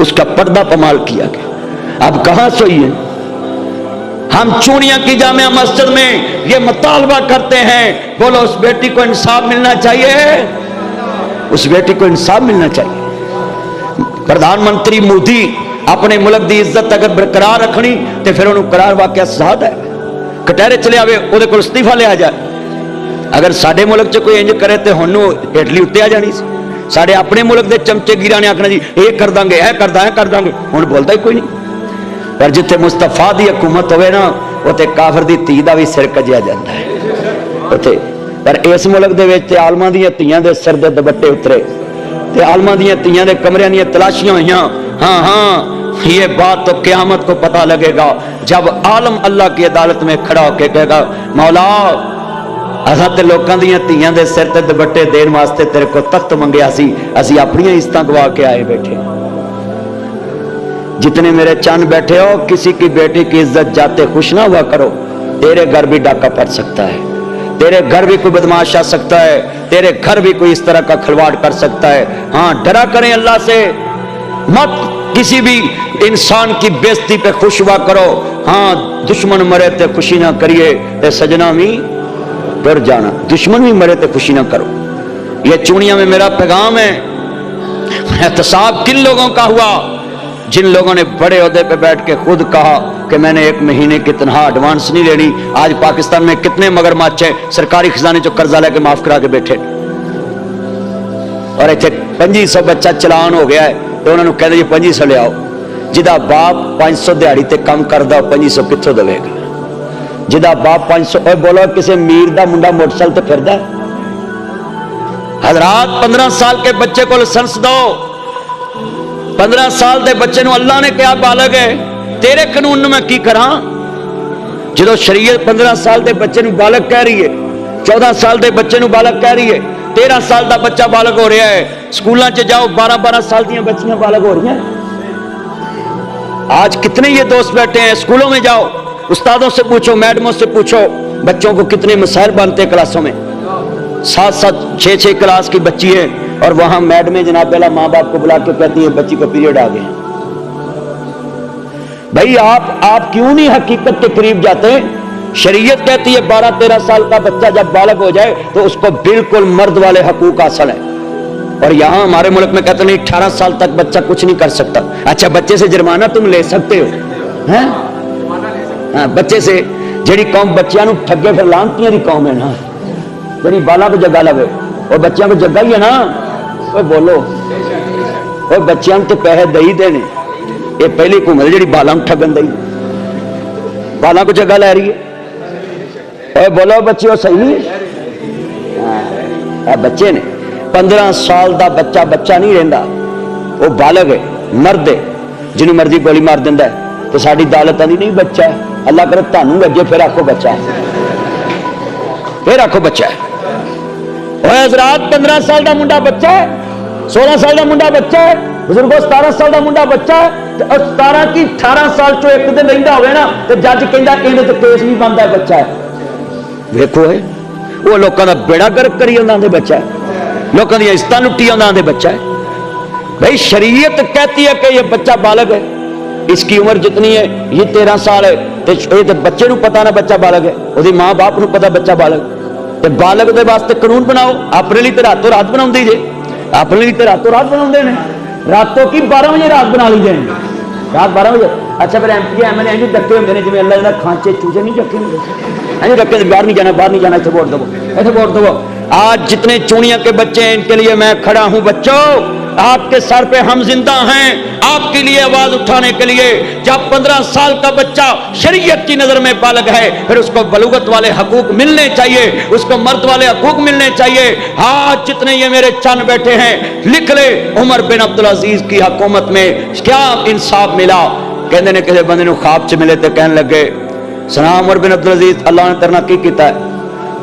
उसका पर्दा पमाल किया गया। अब कहां सोई है? हम चूड़ियां की जामिया मस्जिद में ये मुतालबा करते हैं, बोलो उस बेटी को इंसाफ मिलना चाहिए, उस बेटी को इंसाफ मिलना चाहिए। प्रधानमंत्री मोदी अपने मुल्क की इज्जत अगर बरकरार रखनी तो फिर उन्होंने करार वाकया साध है, कटहरे चले आवे, उहदे कोल इस्तीफा लिया जाए। अगर साडे मुल्क च कोई इंज करे तो हुण हेठली उत्ते आ जानी सी। साडे अपने मुल्क के चमचे गिरा ने आखना जी ये कर दांगे, यह कर दांगे, हुण बोलता ही कोई नहीं। पर जिथे मुस्तफा की हुकूमत होवे ना, उत्थे काफर की धी का भी सिर कजिया जाता है उत्थे। पर इस मुल्क दे विच आलमां दी धीआं दे सिर दे दुपट्टे उतरे, ते आलमां दी धीआं दे कमरियां दी तलाशियां हुईयां। हाँ हाँ, ये बात तो क़यामत को पता लगेगा जब आलम अल्लाह की अदालत में खड़ा होकर कहेगा, मौला असां ते लोकां दी धीआं दे सिर ते दुपट्टे देण वास्ते तेरे को तख्त मंगिया सी, असीं अपनियां इज्जतां गवा के आए बैठे। जितने मेरे चंद बैठे हो, किसी की बेटी की इज्जत जाते खुश ना हुआ करो। तेरे घर भी डाका पड़ सकता है, तेरे घर भी कोई बदमाश आ सकता है, तेरे घर भी कोई इस तरह का खिलवाड़ कर सकता है। हाँ, डरा करें अल्लाह से, मत किसी भी इंसान की बेइज्जती पे खुश हुआ करो। हाँ, दुश्मन मरे तो खुशी ना करिए, ते सजना भी डर जाना, दुश्मन भी मरे तो खुशी ना करो। ये चूड़ियां में मेरा पैगाम है। एहतसाब किन लोगों का हुआ? जिन लोगों ने बड़े ओहदे पे बैठ के खुद कहा कि मैंने 1 महीने की तनख्वाह एडवांस नहीं लेनी। आज पाकिस्तान में कितने मगरमच्छ है सरकारी खजाने चो कर्जा लेके माफ करा के बैठे, और इतने 2500 बच्चा चलान हो गया है तो उन्होंने कहते जी 2500 ले आओ। जिदा बाप 500 दिहाड़ी ते कम करदा 2500 कित्थों देवेगा? जिदा बाप 500, बोलो किसी मीर दा मुंडा मोटरसाइकिल ते फिरदा? हजरात, 15 साल के बच्चे को लाइसेंस दो। 15 साल के बच्चे नूं अल्लाह ने क्या बालग है, तेरे कानून मैं की करा? जो शरीयत 15 साल के बच्चे नूं बालग कह रही है, 14 साल के बच्चे नूं बालग कह रही है, 13 साल का बच्चा बालग हो रहा है। स्कूलों च जाओ, 12-12 साल की बच्चियां बालग हो रही हैं। आज कितने ये दोस्त बैठे हैं, स्कूलों में जाओ, उस्तादों से पूछो, मैडमों से पूछो, बच्चों को कितने मसाइल बनते क्लासों में। 7-7, 6-6 क्लास की बच्ची है और वहां मैडमें जनाब पहला माँ बाप को बुला के कहती है बच्ची को पीरियड आ गए। भाई आप क्यों नहीं हकीकत के करीब जाते? शरीयत कहती है 12-13 साल का बच्चा जब बालग हो जाए तो उसको बिल्कुल मर्द वाले हकूक हासिल है, और यहां हमारे मुल्क में कहते नहीं 18 साल तक बच्चा कुछ नहीं कर सकता। अच्छा, बच्चे से जुर्माना तुम ले सकते हो, हैं? हाँ, बच्चे से जी कौम बच्चों को ठगे फिर लांतियां की कौम है ना, जी बालों को जगह लवे, और बच्चों को जगह ही है ना। वो बोलो, वो बच्चों तो पैसे दई देने, ये पहली घूमत जी बालों को ठगन दई, बालों को जगह लै रही है। और बोलो बच्चे सही नहीं? हाँ, बच्चे ने 15 साल का बच्चा बच्चा नहीं रहा, वो बालग है, मर्द है, जिन्होंने मर्जी गोली मार दिंदा है, तो साड़ी अदालत आती नहीं बच्चा है। अल्लाह करे तुहानू लगे फिर आखो बच्चा है, फिर आखो बच्चा है। और हजरात, 15 साल का मुंडा बच्चा है, 16 साल का मुंडा बच्चा है, बुजुर्गों 17 साल का मुंडा बच्चा है, 17 की 18 साल चो एक दिन रहिंदा होवे ना तो जज कहंदा इहदे ते केस नहीं बनदा, बच्चा है। देखो है वो लोगों का बेड़ा गर्क करी आंदे बच्चा है, लोगों की इज्जत लुट्टी आंदे बच्चा है। भाई शरीयत कहती है कि ये बच्चा बालग है, इसकी उम्र जितनी है ये 13 साल है, तो बच्चे को पता ना बच्चा बालग है, उसकी माँ बाप को पता बच्चा बालग, तो बालग के वास्ते कानून बनाओ। अपने लिए तो रातों रात बना जे, अपने लिए तो रातों रात बना, रातों की 12 बजे रात बना ली जाएंगे, रात 12 बजे। अच्छा फिर MP MLA इंज डके होंगे ने, जिवें अल्लाह दा खांचे चूजे नहीं डके होंगे, इंज डके बाहर नहीं जाना, बाहर नहीं जाना, इत्थे वोट दो, इत्थे वोट दो। आज जितने चूड़िया के बच्चे हैं इनके लिए मैं खड़ा हूं। बच्चों आपके सर पे हम जिंदा हैं, आपके लिए आवाज उठाने के लिए। जब 15 साल का बच्चा शरीयत की नजर में बालग है, फिर उसको बलूगत वाले हकूक मिलने चाहिए, उसको मर्द वाले हकूक मिलने चाहिए। आज जितने ये मेरे चंद बैठे हैं, लिख ले उमर बिन अब्दुल अजीज की हुकूमत में क्या इंसाफ मिला। कहते ने किसी बंदे ख्वाब च मिले तो कहने लगे सुना उमर बिन अब्दुल अजीज अल्लाह ने तेरे नाल की कीता है।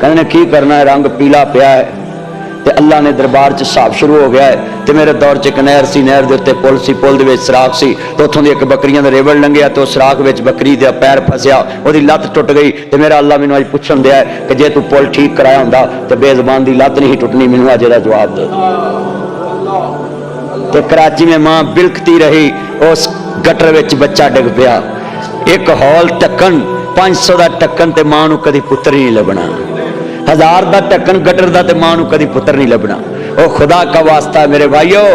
कहते ने की करना है, रंग पीला पिया है ते अल्लाह ने दरबार च हिसाब शुरू हो गया है। ते मेरे दौर च एक नहर सी, नहर के उत्ते पुल सी, पुल दे विच सराख सी, तो उत्थों दी एक बकरियां दा रेवड़ लंघिया तो सराख विच बकरी दा पैर फसिया, ओदी लत्त टुट गई। ते मेरा अल्लाह मैनूं अज पुछण दिया है कि जे तू पुल ठीक कराया हुंदा ते बेज़बान दी लत्त नहीं टुटनी। मैनूं अज इहदा जवाब दे। ते कराची में मां बिलखती रही, उस गटर विच बच्चा डिग पिया। एक हॉल ढक्कन 500 दा ढक्कन ते मां नूं कदी पुत्तर नहीं लभना, 1000 दा ढक्कन गटर दा ते मां नूं कदी पुत्तर नहीं लभना। ओ खुदा का वास्ता मेरे भाइयों,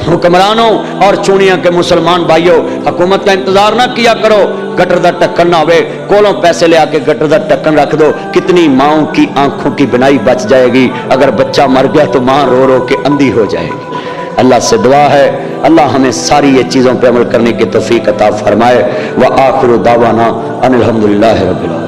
हुक्मरानों और चुनिया के मुसलमान भाइयों, हुकूमत का इंतजार ना किया करो। गटर दा ढक्कन ना होवे, कोलों पैसे ले आके गटर दा ढक्कन रख दो, कितनी माओं की आंखों की बनाई बच जाएगी। अगर बच्चा मर गया तो मां रो रो के अंधी हो जाएगी। अल्लाह से दुआ है अल्लाह हमें सारी ये चीज़ों पर अमल करने की तौफीक अता फरमाए। व आखिरु दावाना अनिल हम्दुलिल्लाहि रब्बिल आलमीन।